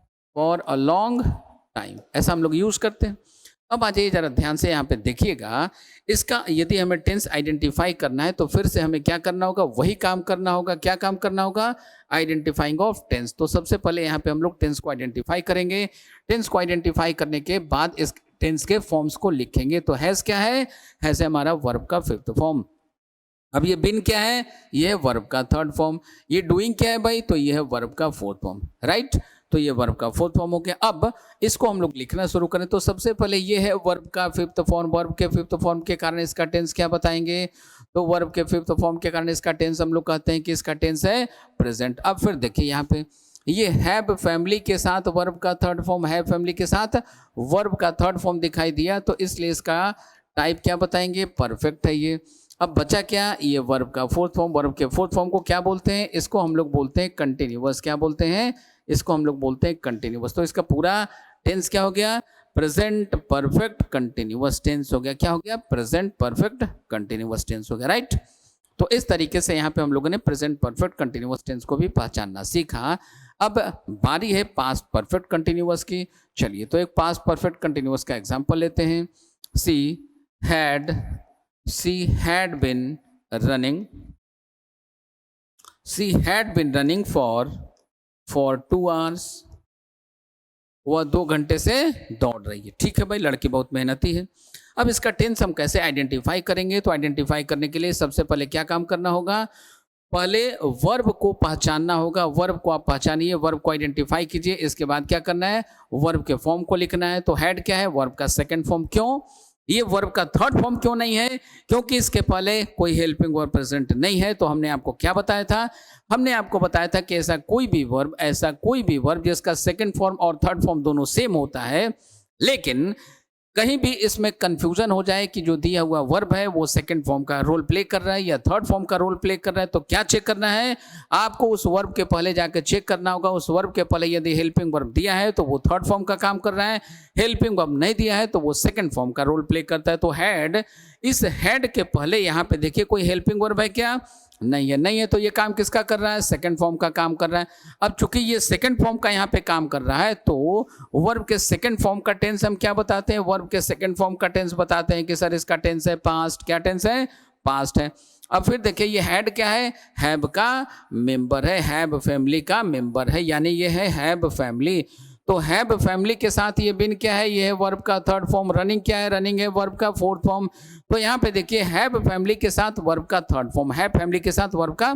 ऐसा हम लोग यूज करते हैं। अब आ जाइए जरा ध्यान से यहाँ पे देखिएगा, इसका यदि हमें टेंस आइडेंटिफाई करना है तो फिर से हमें क्या करना होगा? वही काम करना होगा। क्या काम करना होगा? Identifying of tense. तो सबसे पहले यहाँ पे हम लोग टेंस को आइडेंटिफाई करेंगे। टेंस को आइडेंटिफाई करने के बाद इस टेंस के फॉर्म्स को लिखेंगे। तो हैज क्या है? हैज है हमारा वर्ब का फिफ्थ फॉर्म। अब ये बिन क्या है? ये है वर्ब का थर्ड फॉर्म। ये डूइंग क्या है भाई? तो ये है वर्ब का फोर्थ फॉर्म। राइट, तो ये वर्ब का फोर्थ फॉर्म हो गया। अब इसको हम लोग लिखना शुरू करें तो सबसे पहले ये है वर्ब का फिफ्थ फॉर्म। वर्ब के फिफ्थ फॉर्म के कारण इसका टेंस क्या बताएंगे? तो वर्ब के फिफ्थ फॉर्म के कारण इसका टेंस हम लोग कहते हैं कि इसका टेंस है प्रेजेंट। अब फिर देखिए यहाँ पे ये हैव फैमिली के साथ वर्ब का थर्ड फॉर्म, हैव फैमिली के साथ वर्ब का थर्ड फॉर्म दिखाई दिया, तो इसलिए इसका टाइप क्या बताएंगे? परफेक्ट है ये। अब बचा क्या? ये वर्ब का फोर्थ फॉर्म। वर्ब के फोर्थ फॉर्म को क्या बोलते हैं? इसको हम लोग बोलते हैं कंटिन्यूअस। क्या बोलते हैं? इसको हम लोग बोलते हैं कंटिन्यूअस। तो इसका पूरा टेंस क्या हो गया? प्रेजेंट परफेक्ट कंटिन्यूअस टेंस हो गया। क्या हो गया? प्रेजेंट परफेक्ट कंटिन्यूअस टेंस हो गया। राइट, तो इस तरीके से यहाँ पे हम लोगों ने प्रेजेंट परफेक्ट कंटिन्यूअस टेंस को भी पहचानना सीखा। अब बारी है पास्ट परफेक्ट कंटिन्यूअस की। चलिए तो एक पास्ट परफेक्ट कंटिन्यूअस का एग्जांपल लेते हैं। She had she had been running she had been running for 2 hours. वह 2 घंटे से दौड़ रही है। ठीक है भाई, लड़की बहुत मेहनती है। अब इसका टेंस हम कैसे आइडेंटिफाई करेंगे? तो आइडेंटिफाई करने के लिए सबसे पहले क्या काम करना होगा? पहले वर्ब को पहचानना होगा। वर्ब को आप पहचानिए, वर्ब को आइडेंटिफाई कीजिए। इसके बाद क्या करना है? वर्ब के फॉर्म को लिखना है। तो हैड क्या है? वर्ब का सेकंड फॉर्म। क्यों? ये वर्ब का थर्ड फॉर्म क्यों नहीं है? क्योंकि इसके पहले कोई हेल्पिंग वर्ब प्रेजेंट नहीं है। तो हमने आपको क्या बताया था? हमने आपको बताया था कि ऐसा कोई भी वर्ब जिसका सेकंड फॉर्म और थर्ड फॉर्म दोनों सेम होता है, लेकिन कहीं भी इसमें कंफ्यूजन हो जाए कि जो दिया हुआ वर्ब है वो सेकंड फॉर्म का रोल प्ले कर रहा है या थर्ड फॉर्म का रोल प्ले कर रहा है, तो क्या चेक करना है? आपको उस वर्ब के पहले जाकर चेक करना होगा। उस वर्ब के पहले यदि हेल्पिंग वर्ब दिया है तो वो थर्ड फॉर्म का काम कर रहा है, हेल्पिंग वर्ब नहीं दिया है तो वो सेकंड फॉर्म का रोल प्ले करता है। तो हैड, इस हैड के पहले यहाँ पे देखिए कोई हेल्पिंग वर्ब है क्या? नहीं है। तो ये काम किसका कर रहा है? सेकंड फॉर्म का काम कर रहा है। अब चूंकि ये सेकंड फॉर्म का यहाँ पे काम कर रहा है, तो वर्ब के सेकंड फॉर्म का टेंस हम क्या बताते हैं? वर्ब के सेकंड फॉर्म का टेंस बताते हैं कि सर इसका टेंस है पास्ट। क्या टेंस है? पास्ट है। अब फिर देखिए ये हैड क्या है? हैव का मेंबर है, हैव फैमिली का मेंबर है, यानी ये है हैव फैमिली। तो हैव फैमिली के साथ ये बिन क्या है? ये है वर्ब का थर्ड फॉर्म। रनिंग क्या है? रनिंग है वर्ब का फोर्थ फॉर्म। तो यहाँ पे देखिए हैव फैमिली के साथ वर्ब का थर्ड फॉर्म, हैव फैमिली के साथ वर्ब का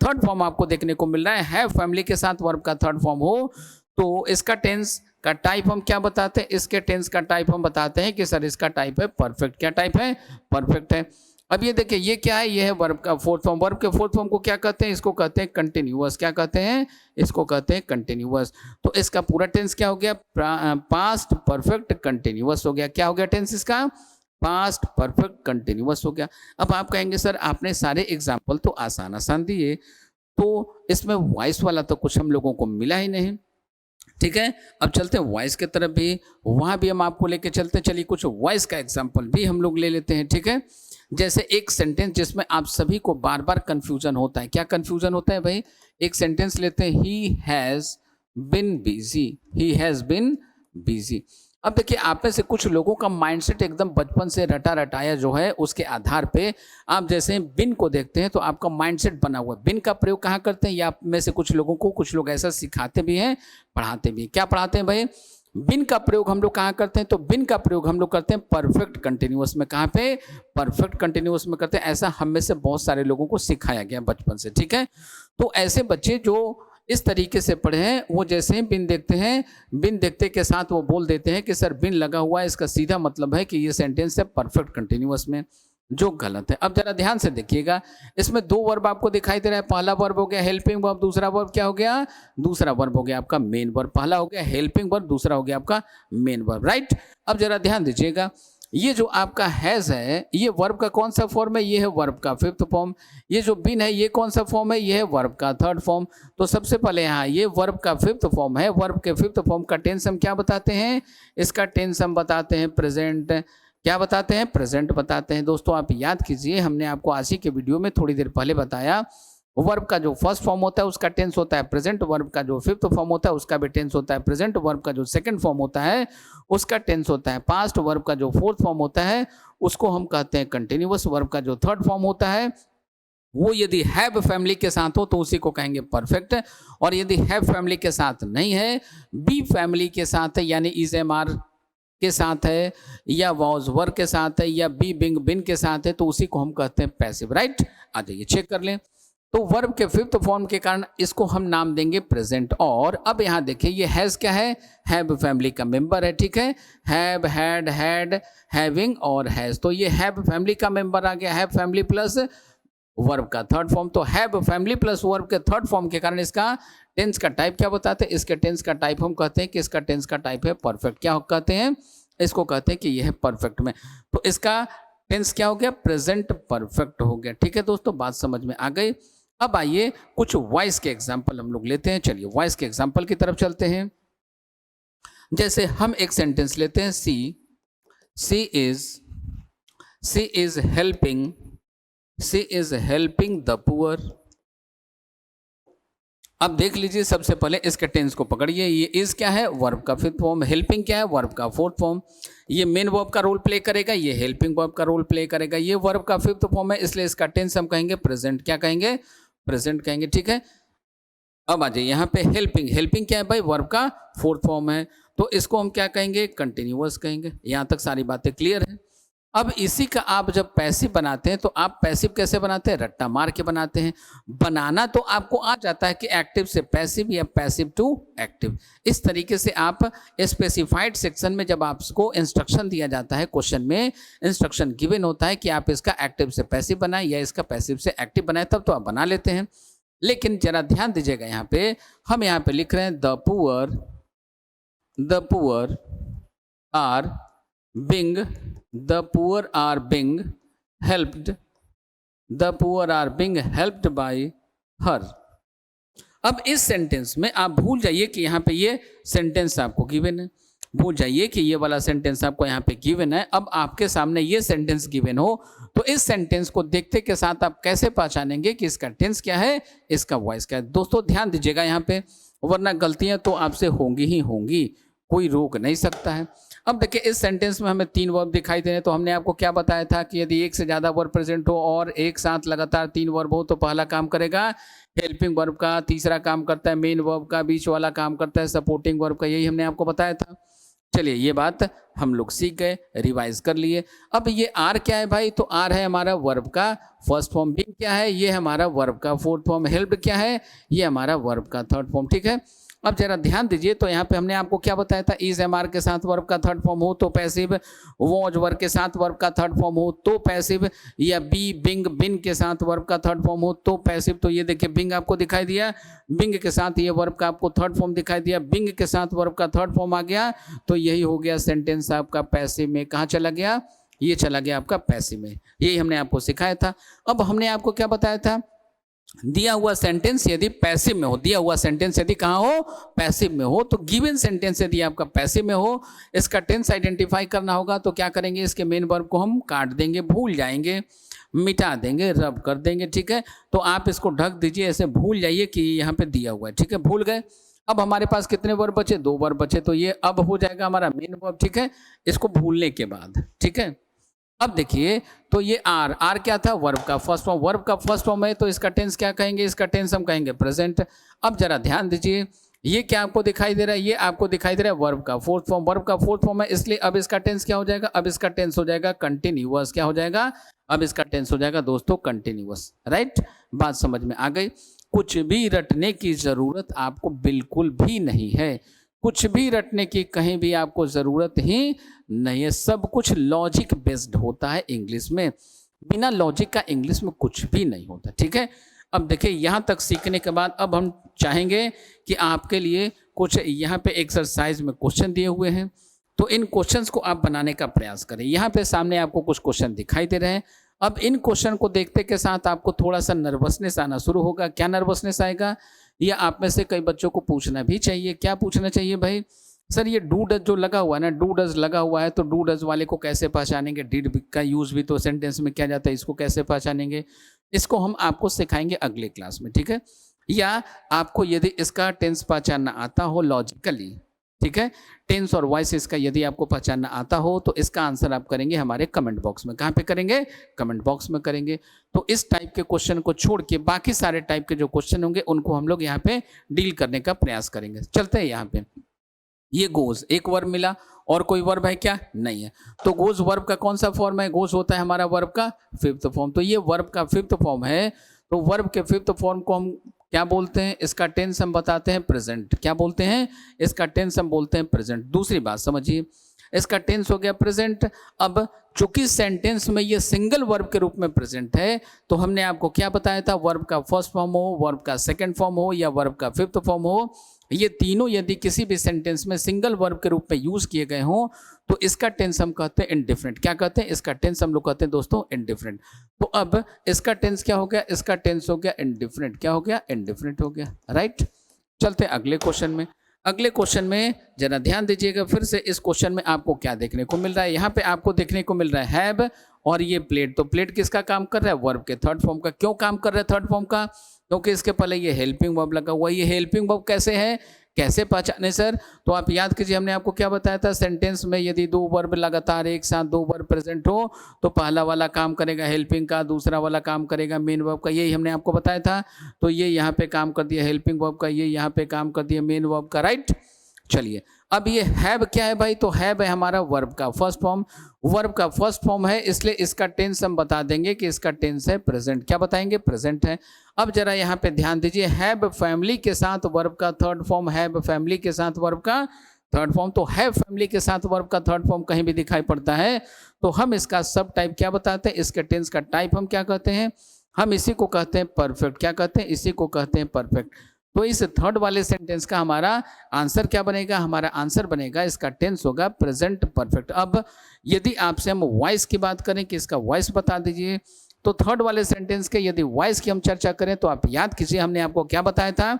थर्ड फॉर्म आपको देखने को मिल रहा है। हैव फैमिली के साथ वर्ब का थर्ड फॉर्म हो तो इसका टेंस का टाइप हम क्या बताते हैं? इसके टेंस का टाइप हम बताते हैं कि सर इसका टाइप है परफेक्ट। क्या टाइप है? परफेक्ट है। अब ये देखिए ये क्या है? ये है वर्ब का फोर्थ फॉर्म। वर्ब के फोर्थ फॉर्म को क्या कहते हैं? इसको कहते हैं कंटिन्यूअस। क्या कहते हैं? इसको कहते हैं कंटिन्यूअस। तो इसका पूरा टेंस क्या हो गया? पास्ट परफेक्ट कंटिन्यूअस हो गया। क्या हो गया टेंस इसका? पास्ट परफेक्ट कंटिन्यूअस हो गया। अब आप कहेंगे सर आपने सारे एग्जाम्पल तो आसान दिए, तो इसमें वॉइस वाला तो कुछ हम लोगों को मिला ही नहीं। ठीक है, अब चलते हैं वॉइस की तरफ भी, वहां भी हम आपको लेके चलते हैं। चलिए कुछ वॉइस का एग्जाम्पल भी हम लोग ले लेते हैं। ठीक है, जैसे एक सेंटेंस जिसमें आप सभी को बार बार कंफ्यूजन होता है। क्या कंफ्यूजन होता है भाई? एक सेंटेंस लेते हैं, he has been busy. He has been busy. अब देखिए आप में से कुछ लोगों का माइंडसेट एकदम बचपन से रटा रटाया जो है उसके आधार पे आप जैसे बिन को देखते हैं तो आपका माइंडसेट बना हुआ है। बिन का प्रयोग कहाँ करते हैं? या आप में से कुछ लोगों को कुछ लोग ऐसा सिखाते भी हैं, पढ़ाते भी हैं। क्या पढ़ाते हैं भाई? बिन का प्रयोग हम लोग कहाँ करते हैं? तो बिन का प्रयोग हम लोग करते हैं परफेक्ट कंटिन्यूअस में। कहाँ पे? परफेक्ट कंटिन्यूअस में करते हैं। ऐसा हम में से बहुत सारे लोगों को सिखाया गया बचपन से। ठीक है, तो ऐसे बच्चे जो इस तरीके से पढ़े हैं वो जैसे ही बिन देखते हैं, बिन देखते के साथ वो बोल देते हैं कि सर बिन लगा हुआ है, इसका सीधा मतलब है कि ये सेंटेंस है परफेक्ट कंटिन्यूअस में, जो गलत है। अब जरा ध्यान से देखिएगा, इसमें 2 वर्ब आपको दिखाई दे रहा है। पहला वर्ब हो गया हेल्पिंग वर्ब, दूसरा वर्ब क्या हो गया? दूसरा वर्ब हो गया आपका मेन वर्ब। पहला हो गया हेल्पिंग वर्ब, दूसरा हो गया आपका मेन वर्ब। राइट, अब जरा ध्यान दीजिएगा, ये जो आपका हैज है ये वर्ब का कौन सा फॉर्म है? ये है वर्ब का फिफ्थ फॉर्म। ये जो बिन है ये कौन सा फॉर्म है? ये है वर्ब का थर्ड फॉर्म। तो सबसे पहले यहाँ ये वर्ब का फिफ्थ फॉर्म है। वर्ब के फिफ्थ फॉर्म का टेंस हम क्या बताते हैं? इसका टेंस हम बताते हैं प्रेजेंट। क्या बताते हैं? प्रेजेंट बताते हैं। दोस्तों आप याद कीजिए, हमने आपको आज ही के वीडियो में थोड़ी देर पहले बताया, वर्ब का जो फर्स्ट फॉर्म होता है उसका टेंस होता है प्रेजेंट, वर्ब का जो फिफ्थ फॉर्म होता है उसका भी टेंस होता है प्रेजेंट, वर्ब का जो सेकंड फॉर्म होता है उसका टेंस होता है पास्ट, वर्ब का जो फोर्थ फॉर्म होता है उसको हम कहते हैं कंटिन्यूअस, वर्ब का जो थर्ड फॉर्म होता है वो यदि हैव फैमिली के साथ हो तो उसी को कहेंगे परफेक्ट, और यदि हैव फैमिली के साथ नहीं है, बी फैमिली के साथ है यानी इज एम आर के साथ है, या वॉज वर के साथ है, या बी बिंग बिन के साथ है, तो उसी को हम कहते हैं पैसिव। राइट, आ जाइए चेक कर लें। तो वर्ब के फिफ्थ फॉर्म के कारण इसको हम नाम देंगे प्रेजेंट। और अब यहाँ देखिए ये हैज क्या है? हैव फैमिली का मेंबर है। ठीक है, हैव, हैड, हैड, हैविंग और हैज, तो ये हैव फैमिली का मेंबर आ गया। हैव फैमिली प्लस वर्ब का थर्ड फॉर्म, तो हैव फैमिली प्लस वर्ब के थर्ड फॉर्म के कारण इसका टेंस का टाइप क्या बताते हैं? इसके टेंस का टाइप हम कहते हैं कि इसका टेंस का टाइप है परफेक्ट। क्या कहते हैं? इसको कहते हैं कि यह है परफेक्ट में, तो इसका टेंस क्या हो गया? प्रेजेंट परफेक्ट हो गया। ठीक है दोस्तों, बात समझ में आ गई। अब आइए कुछ वॉइस के एग्जाम्पल हम लोग लेते हैं। चलिए वॉइस के एग्जाम्पल की तरफ चलते हैं। जैसे हम एक सेंटेंस लेते हैं, सी इज हेल्पिंग द पुअर। अब देख लीजिए, सबसे पहले इसके टेंस को पकड़िए। ये इज क्या है, वर्ब का फिफ्थ फॉर्म। हेल्पिंग क्या है, वर्ब का फोर्थ फॉर्म। ये मेन वर्ब का रोल प्ले करेगा, ये हेल्पिंग वर्ब का रोल प्ले करेगा। ये वर्ब का फिफ्थ फॉर्म है, इसलिए इसका टेंस हम कहेंगे प्रेजेंट। क्या कहेंगे, प्रेजेंट कहेंगे, ठीक है। अब आ जाइए यहाँ पे हेल्पिंग। हेल्पिंग क्या है भाई, वर्ब का फोर्थ फॉर्म है, तो इसको हम क्या कहेंगे, कंटिन्यूअस कहेंगे। यहाँ तक सारी बातें क्लियर है। अब इसी का आप जब पैसिव बनाते हैं तो आप पैसिव कैसे बनाते हैं, रट्टा मार के बनाते हैं। बनाना तो आपको आ जाता है कि एक्टिव से पैसिव या पैसिव टू एक्टिव। इस तरीके से आप स्पेसिफाइड सेक्शन में जब आपको इंस्ट्रक्शन दिया जाता है, क्वेश्चन में इंस्ट्रक्शन गिवन होता है कि आप इसका एक्टिव से पैसिव बनाएं या इसका पैसिव से एक्टिव बनाएं, तब तो आप बना लेते हैं। लेकिन जरा ध्यान दीजिएगा, यहाँ पे हम यहाँ पे लिख रहे हैं the poor are being, the poor are being helped, the poor are being helped by her। अब इस सेंटेंस में आप भूल जाइए कि यहाँ पे ये सेंटेंस आपको गिवन है, भूल जाइए कि ये वाला सेंटेंस आपको यहाँ पे गिवन है। अब आपके सामने ये सेंटेंस गिवन हो तो इस सेंटेंस को देखते के साथ आप कैसे पहचानेंगे कि इसका टेंस क्या है, इसका वॉइस क्या है। दोस्तों ध्यान दीजिएगा यहाँ पे, वरना गलतियां तो आपसे होंगी ही होंगी, कोई रोक नहीं सकता है। अब देखिए इस सेंटेंस में हमें 3 वर्ब दिखाई दे रहे हैं, तो हमने आपको क्या बताया था कि यदि एक से ज़्यादा वर्ब प्रेजेंट हो और एक साथ लगातार 3 वर्ब हो तो पहला काम करेगा हेल्पिंग वर्ब का, तीसरा काम करता है मेन वर्ब का, बीच वाला काम करता है सपोर्टिंग वर्ब का। यही हमने आपको बताया था। चलिए ये बात हम लोग सीख गए, रिवाइज कर लिए। अब ये आर क्या है भाई, तो आर है हमारा वर्ब का फर्स्ट फॉर्म। बिंग क्या है, ये हमारा वर्ब का फोर्थ फॉर्म। हेल्प क्या है, ये हमारा वर्ब का थर्ड फॉर्म, ठीक है। अब जरा ध्यान दीजिए, तो यहाँ पे हमने आपको क्या बताया था, इज एमआर के साथ वर्ब का थर्ड फॉर्म हो तो पैसिव, वॉज वर्ब के साथ वर्ब का थर्ड फॉर्म हो तो पैसिव, या बी बिंग बिन के साथ वर्ब का थर्ड फॉर्म हो तो पैसिव। तो ये देखिए बिंग आपको दिखाई दिया, बिंग के साथ ये वर्ब का आपको थर्ड फॉर्म दिखाई दिया, बिंग के साथ वर्ब का थर्ड फॉर्म आ गया, तो यही हो गया सेंटेंस आपका पैसिव में। कहाँ चला गया, ये चला गया आपका पैसिव में। यही हमने आपको सिखाया था। अब हमने आपको क्या बताया था, दिया हुआ सेंटेंस यदि पैसिव में हो, दिया हुआ सेंटेंस यदि कहाँ हो, पैसिव में हो, तो गिवन सेंटेंस यदि आपका पैसिव में हो, इसका टेंस आइडेंटिफाई करना होगा। तो क्या करेंगे, इसके मेन वर्ब को हम काट देंगे, भूल जाएंगे, मिटा देंगे, रब कर देंगे, ठीक है। तो आप इसको ढक दीजिए, ऐसे भूल जाइए कि यहाँ पे दिया हुआ है, ठीक है। भूल गए। अब हमारे पास कितने वर्ब बचे, 2 वर्ब बचे, तो ये अब हो जाएगा हमारा मेन वर्ब, ठीक है, इसको भूलने के बाद, ठीक है। अब देखिए, तो ये आर क्या था, वर्ब का फर्स्ट फॉर्म। वर्ब का फर्स्ट फॉर्म है तो इसका टेंस क्या कहेंगे, इसका टेंस हम कहेंगे प्रेजेंट। अब जरा ध्यान दीजिए, ये क्या आपको दिखाई दे रहा है, ये आपको दिखाई दे रहा है वर्ब का फोर्थ फॉर्म। वर्ब का फोर्थ फॉर्म है, इसलिए अब इसका टेंस क्या हो जाएगा, अब इसका टेंस हो जाएगा कंटिन्यूअस। क्या हो जाएगा, अब इसका टेंस हो जाएगा दोस्तों कंटिन्यूअस। राइट, बात समझ में आ गई। कुछ भी रटने की जरूरत आपको बिल्कुल भी नहीं है, कुछ भी रटने की कहीं भी आपको ज़रूरत ही नहीं है। सब कुछ लॉजिक बेस्ड होता है इंग्लिश में, बिना लॉजिक का इंग्लिश में कुछ भी नहीं होता, ठीक है। अब देखिए यहाँ तक सीखने के बाद अब हम चाहेंगे कि आपके लिए कुछ यहाँ पे एक्सरसाइज में क्वेश्चन दिए हुए हैं, तो इन क्वेश्चंस को आप बनाने का प्रयास करें। यहाँ पे सामने आपको कुछ क्वेश्चन दिखाई दे रहे हैं। अब इन क्वेश्चन को देखते के साथ आपको थोड़ा सा नर्वसनेस आना शुरू होगा। क्या नर्वसनेस आएगा, या आप में से कई बच्चों को पूछना भी चाहिए। क्या पूछना चाहिए भाई, सर ये डू डज जो लगा हुआ है ना, डू डज लगा हुआ है, तो डू डज वाले को कैसे पहचानेंगे, डिड का यूज भी तो सेंटेंस में किया जाता है, इसको कैसे पहचानेंगे, इसको हम आपको सिखाएंगे अगले क्लास में, ठीक है। या आपको यदि इसका टेंस पहचानना आता हो लॉजिकली, ठीक है, टेंस और वॉइस इसका यदि आपको पहचानना आता हो, तो इसका आंसर आप करेंगे हमारे कमेंट बॉक्स में। कहाँ पे करेंगे, कमेंट बॉक्स में करेंगे। तो इस टाइप के क्वेश्चन को छोड़ के बाकी सारे टाइप के जो क्वेश्चन होंगे उनको हम लोग यहाँ पे डील करने का प्रयास करेंगे। चलते हैं यहाँ पे, ये गोज एक वर्ब मिला, और कोई वर्ब है क्या, नहीं है। तो गोज वर्ब का कौन सा फॉर्म है, गोज होता है हमारा वर्ब का फिफ्थ फॉर्म। तो ये वर्ब का फिफ्थ फॉर्म है, तो वर्ब के फिफ्थ फॉर्म को हम क्या बोलते हैं, इसका टेंस हम बताते हैं प्रेजेंट। क्या बोलते हैं, इसका टेंस हम बोलते हैं प्रेजेंट। दूसरी बात समझिए, इसका टेंस हो गया प्रेजेंट। अब चूंकि सेंटेंस में ये सिंगल वर्ब के रूप में प्रेजेंट है, तो हमने आपको क्या बताया था, वर्ब का फर्स्ट फॉर्म हो, वर्ब का सेकंड फॉर्म हो, या वर्ब का फिफ्थ फॉर्म हो, ये तीनों यदि किसी भी सेंटेंस में सिंगल वर्ब के रूप में यूज किए गए हों, तो इसका टेंस हम कहते हैं इंडिफरेंट। क्या कहते हैं, इसका टेंस हम लोग कहते हैं दोस्तों इंडिफरेंट। तो अब इसका टेंस क्या हो गया, इसका टेंस हो गया इंडिफरेंट। क्या हो गया, इंडिफरेंट हो गया। राइट, चलते हैं अगले क्वेश्चन में। अगले क्वेश्चन में जरा ध्यान दीजिएगा, फिर से इस क्वेश्चन में आपको क्या देखने को मिल रहा है, यहाँ पे आपको देखने को मिल रहा है हैव और ये प्लेट। तो प्लेट किसका काम कर रहा है, वर्ब के थर्ड फॉर्म का। क्यों काम कर रहा है थर्ड फॉर्म का, क्योंकि इसके पहले ये हेल्पिंग वर्ब लगा हुआ है। ये हेल्पिंग वर्ब कैसे है, कैसे पहचाने सर? तो आप याद कीजिए, हमने आपको क्या बताया था, सेंटेंस में यदि दो वर्ब लगातार एक साथ दो वर्ब प्रेजेंट हो तो पहला वाला काम करेगा हेल्पिंग का, दूसरा वाला काम करेगा मेन वर्ब का, यही हमने आपको बताया था। तो ये यहाँ पे काम कर दिया हेल्पिंग वर्ब का, ये यहाँ पे काम कर दिया मेन वर्ब का, राइट। चलिए, अब ये हैव क्या है भाई? तो हैव है हमारा वर्ब का फर्स्ट फॉर्म, वर्ब का फर्स्ट फॉर्म है, इसलिए इसका टेंस हम बता देंगे कि इसका टेंस है प्रेजेंट। क्या बताएंगे? प्रेजेंट है। अब जरा यहाँ पे ध्यान दीजिए, हैव फैमिली के साथ वर्ब का थर्ड फॉर्म, हैव फैमिली के साथ वर्ब का थर्ड फॉर्म। तो हैव फैमिली के साथ वर्ब का थर्ड फॉर्म कहीं भी दिखाई पड़ता है तो हम इसका सब टाइप क्या बताते हैं, इसके टेंस का टाइप हम क्या कहते हैं? हम इसी को कहते हैं परफेक्ट। क्या कहते हैं? इसी को कहते हैं परफेक्ट। तो इस थर्ड वाले सेंटेंस का हमारा आंसर क्या बनेगा? हमारा आंसर बनेगा, इसका टेंस होगा प्रेजेंट परफेक्ट। अब यदि आपसे हम वॉइस की बात करें कि इसका वॉइस बता दीजिए, तो थर्ड वाले सेंटेंस के यदि वॉइस की हम चर्चा करें तो आप याद कीजिए, हमने आपको क्या बताया था,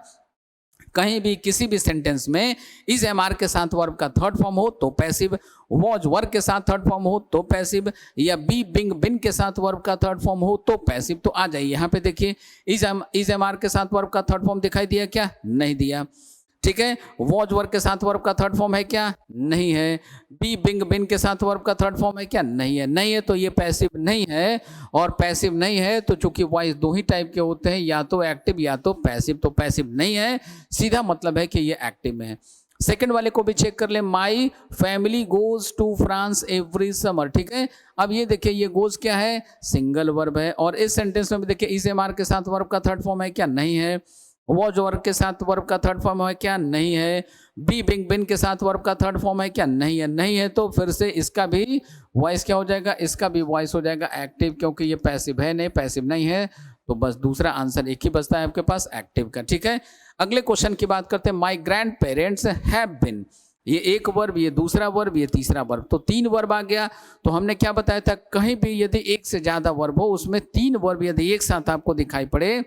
कहीं भी किसी भी सेंटेंस में इज एम आर के साथ वर्ब का थर्ड फॉर्म हो तो पैसिव, वॉज वर्ब के साथ थर्ड फॉर्म हो तो पैसिव, या बी बिंग बिन के साथ वर्ब का थर्ड फॉर्म हो तो पैसिव। तो आ जाइए यहाँ पे देखिए, इज एम आर के साथ वर्ब का थर्ड फॉर्म दिखाई दिया क्या? नहीं दिया। ठीक है, वॉज वर्ब के साथ वर्ब का थर्ड फॉर्म है क्या? नहीं है। बी बिंग बिन के साथ वर्ब का थर्ड फॉर्म है क्या? नहीं है। नहीं है तो ये पैसिव नहीं है, और पैसिव नहीं है तो चूंकि वॉइस दो ही टाइप के होते हैं, या तो एक्टिव या तो पैसिव, तो पैसिव नहीं है, सीधा मतलब है कि ये एक्टिव में है। सेकंड वाले को भी चेक कर ले, my family goes to France every summer. ठीक है, अब ये देखिए, ये गोज क्या है? सिंगल वर्ब है, और इस सेंटेंस में भी देखिए, इज एम आर के साथ वर्ब का थर्ड फॉर्म है क्या? नहीं है। वॉज वर्ब के साथ वर्ब का थर्ड फॉर्म है क्या? नहीं है। बी बिंग बिन के साथ वर्ब का थर्ड फॉर्म है क्या? नहीं है। नहीं है तो फिर से इसका भी वॉइस क्या हो जाएगा? इसका भी वॉइस हो जाएगा एक्टिव, क्योंकि ये पैसिव है नहीं, पैसिव नहीं है, तो बस दूसरा आंसर एक ही बचता है आपके पास, एक्टिव का। ठीक है, अगले क्वेश्चन की बात करते हैं, my grand parents have been. ये एक वर्ब, ये दूसरा वर्ब, ये तीसरा वर्ब, तो तीन वर्ब आ गया। तो हमने क्या बताया था, कहीं भी यदि एक से ज्यादा वर्ब हो, उसमें तीन वर्ब यदि एक साथ आपको दिखाई पड़े,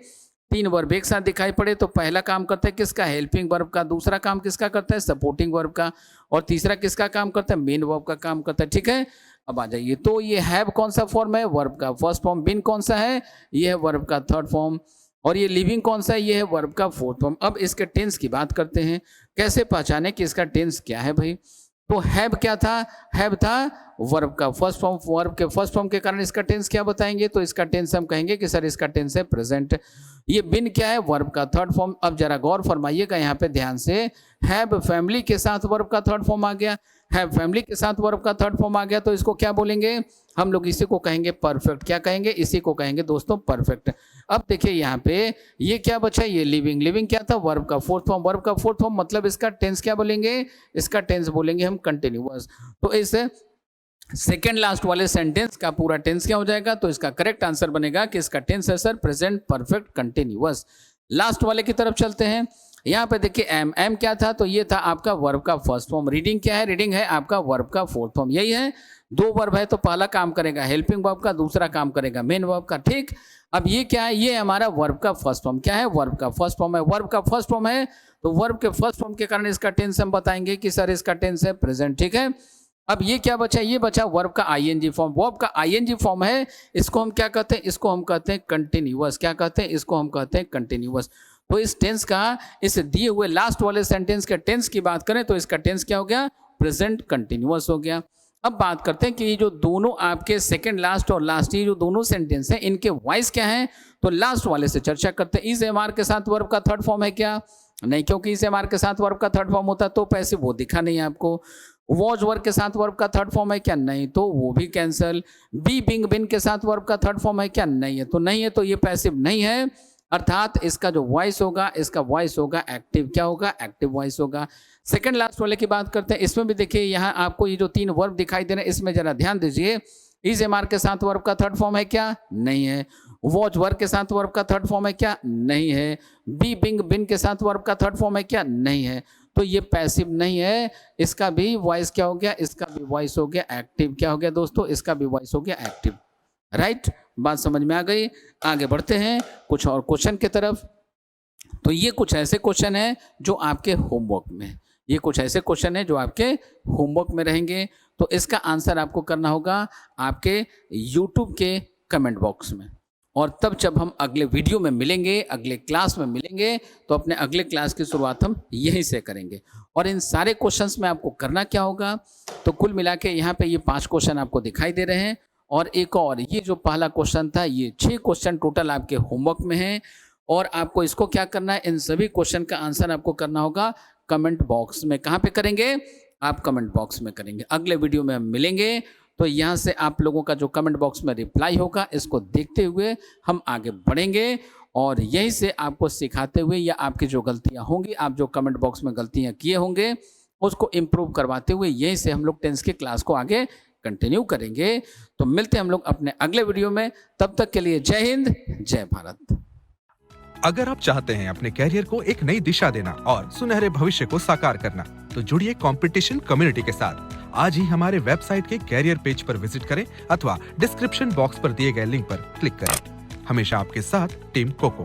तीन वर्ब एक साथ दिखाई पड़े, तो पहला काम करता है किसका? हेल्पिंग वर्ब का, दूसरा काम किसका करता है? सपोर्टिंग वर्ब का, और तीसरा किसका काम करता है? मेन वर्ब का काम करता है। ठीक है, अब आ जाइए, तो ये हैव कौन सा फॉर्म है? वर्ब का फर्स्ट फॉर्म। बिन कौन सा है? ये है वर्ब का थर्ड फॉर्म। और ये लिविंग कौन सा है? ये है वर्ब का फोर्थ फॉर्म। अब इसके टेंस की बात करते हैं, कैसे पहचाने कि इसका टेंस क्या है भाई? तो हैव क्या था? हैव था वर्ब का फर्स्ट फॉर्म, वर्ब के फर्स्ट फॉर्म के कारण इसका टेंस क्या बताएंगे? तो इसका टेंस हम कहेंगे कि सर इसका टेंस है प्रेजेंट। ये बिन क्या है? वर्ब का थर्ड फॉर्म। अब जरा गौर फरमाइएगा यहाँ पे ध्यान से, हैव फैमिली के साथ वर्ब का थर्ड फॉर्म आ गया, हैव फैमिली के साथ वर्ब का थर्ड फॉर्म आ गया, तो इसको क्या बोलेंगे हम लोग? इसी को कहेंगे परफेक्ट। क्या कहेंगे? इसी को कहेंगे दोस्तों परफेक्ट। अब देखिए यहाँ पे ये क्या बचा? ये लिविंग। लिविंग क्या था? वर्ब का फोर्थ फॉर्म। वर्ब का फोर्थ फॉर्म मतलब इसका टेंस क्या बोलेंगे? इसका टेंस बोलेंगे हम कंटिन्यूअस। तो इस सेकेंड लास्ट वाले सेंटेंस का पूरा टेंस क्या हो जाएगा? तो इसका करेक्ट आंसर बनेगा कि इसका टेंस है sir present perfect continuous. Last वाले की तरफ चलते हैं, यहाँ पे देखिए एम। एम क्या था? तो ये था आपका वर्ब का फर्स्ट फॉर्म। रीडिंग क्या है? रीडिंग है आपका वर्ब का फोर्थ फॉर्म। यही है, दो वर्ब है तो पहला काम करेगा हेल्पिंग वर्ब का, दूसरा काम करेगा मेन वर्ब का। ठीक, अब ये क्या है? ये हमारा वर्ब का फर्स्ट फॉर्म। क्या है? वर्ब का फर्स्ट फॉर्म है। वर्ब का फर्स्ट फॉर्म है तो वर्ब के फर्स्ट फॉर्म के कारण इसका टेंस हम बताएंगे कि सर इसका टेंस है प्रेजेंट। ठीक है, अब ये क्या बचा? ये बचा वर्ब का आईएनजी फॉर्म। वर्ब का आईएनजी फॉर्म है, इसको हम क्या कहते हैं? इसको हम कहते हैं कंटिन्यूअस। क्या कहते हैं? इसको हम कहते हैं कंटिन्यूअस। तो इस टेंस का, इस दिए हुए लास्ट वाले सेंटेंस के टेंस की बात करें तो इसका टेंस क्या हो गया? प्रेजेंट कंटिन्यूअस हो गया। अब बात करते हैं कि ये जो दोनों आपके सेकंड लास्ट और लास्ट, ये जो दोनों सेंटेंस हैं, इनके वॉइस क्या हैं? तो लास्ट वाले से चर्चा करते हैं। इज एम आर के साथ वर्ब का थर्ड फॉर्म है क्या? नहीं, क्योंकि इज एम आर के साथ वर्ब का थर्ड फॉर्म होता तो पैसिव, वो दिखा नहीं आपको। वॉज वर्ब के साथ वर्ब का थर्ड फॉर्म है क्या? नहीं, तो वो भी कैंसल। बी बिंग बिन के साथ वर्ब का थर्ड फॉर्म है क्या? नहीं है, तो नहीं है तो ये पैसिव नहीं है, अर्थात इसका जो वॉइस होगा, इसका वॉइस होगा एक्टिव। क्या होगा? एक्टिव वॉइस होगा। सेकंड लास्ट वाले की बात करते हैं, इसमें भी देखिए यहाँ आपको ये जो तीन वर्ब दिखाई दे रहे हैं, इसमें जरा ध्यान दीजिए। इज एम आर के साथ वर्ब का थर्ड फॉर्म है क्या? नहीं है। वॉज वर्ब के साथ वर्ब का थर्ड फॉर्म है क्या? नहीं है। बी बिंग बिन के साथ वर्ब का थर्ड फॉर्म है क्या? नहीं है, तो ये पैसिव नहीं है, इसका भी वॉइस क्या हो गया? इसका भी वॉइस हो गया एक्टिव। क्या हो गया दोस्तों? इसका भी वॉइस हो गया एक्टिव। राइट, बात समझ में आ गई? आगे बढ़ते हैं कुछ और क्वेश्चन की तरफ। तो ये कुछ ऐसे क्वेश्चन हैं जो आपके होमवर्क में, ये कुछ ऐसे क्वेश्चन हैं जो आपके होमवर्क में रहेंगे। तो इसका आंसर आपको करना होगा आपके यूट्यूब के कमेंट बॉक्स में। और तब जब हम अगले वीडियो में मिलेंगे, अगले क्लास में मिलेंगे, तो अपने अगले क्लास की शुरुआत हम यहीं से करेंगे। और इन सारे क्वेश्चंस में आपको करना क्या होगा, तो कुल मिला के यहाँ पे ये 5 क्वेश्चन आपको दिखाई दे रहे हैं और एक और ये जो पहला क्वेश्चन था, ये 6 क्वेश्चन टोटल आपके होमवर्क में हैं। और आपको इसको क्या करना है, इन सभी क्वेश्चन का आंसर आपको करना होगा कमेंट बॉक्स में। कहाँ पे करेंगे, आप कमेंट बॉक्स में करेंगे। अगले वीडियो में हम मिलेंगे तो यहाँ से आप लोगों का जो कमेंट बॉक्स में रिप्लाई होगा, इसको देखते हुए हम आगे बढ़ेंगे और यहीं से आपको सिखाते हुए या आपकी जो गलतियाँ होंगी, आप जो कमेंट बॉक्स में गलतियाँ किए होंगे, उसको इम्प्रूव करवाते हुए यहीं से हम लोग टेंस की क्लास को आगे कंटिन्यू करेंगे। तो मिलते हैं हम लोग अपने अगले वीडियो में। तब तक के लिए जय हिंद, जय भारत। अगर आप चाहते हैं अपने कैरियर को एक नई दिशा देना और सुनहरे भविष्य को साकार करना, तो जुड़िए कंपटीशन कम्युनिटी के साथ। आज ही हमारे वेबसाइट के कैरियर पेज पर विजिट करें अथवा डिस्क्रिप्शन बॉक्स पर दिए गए लिंक पर क्लिक करें। हमेशा आपके साथ टीम कोको।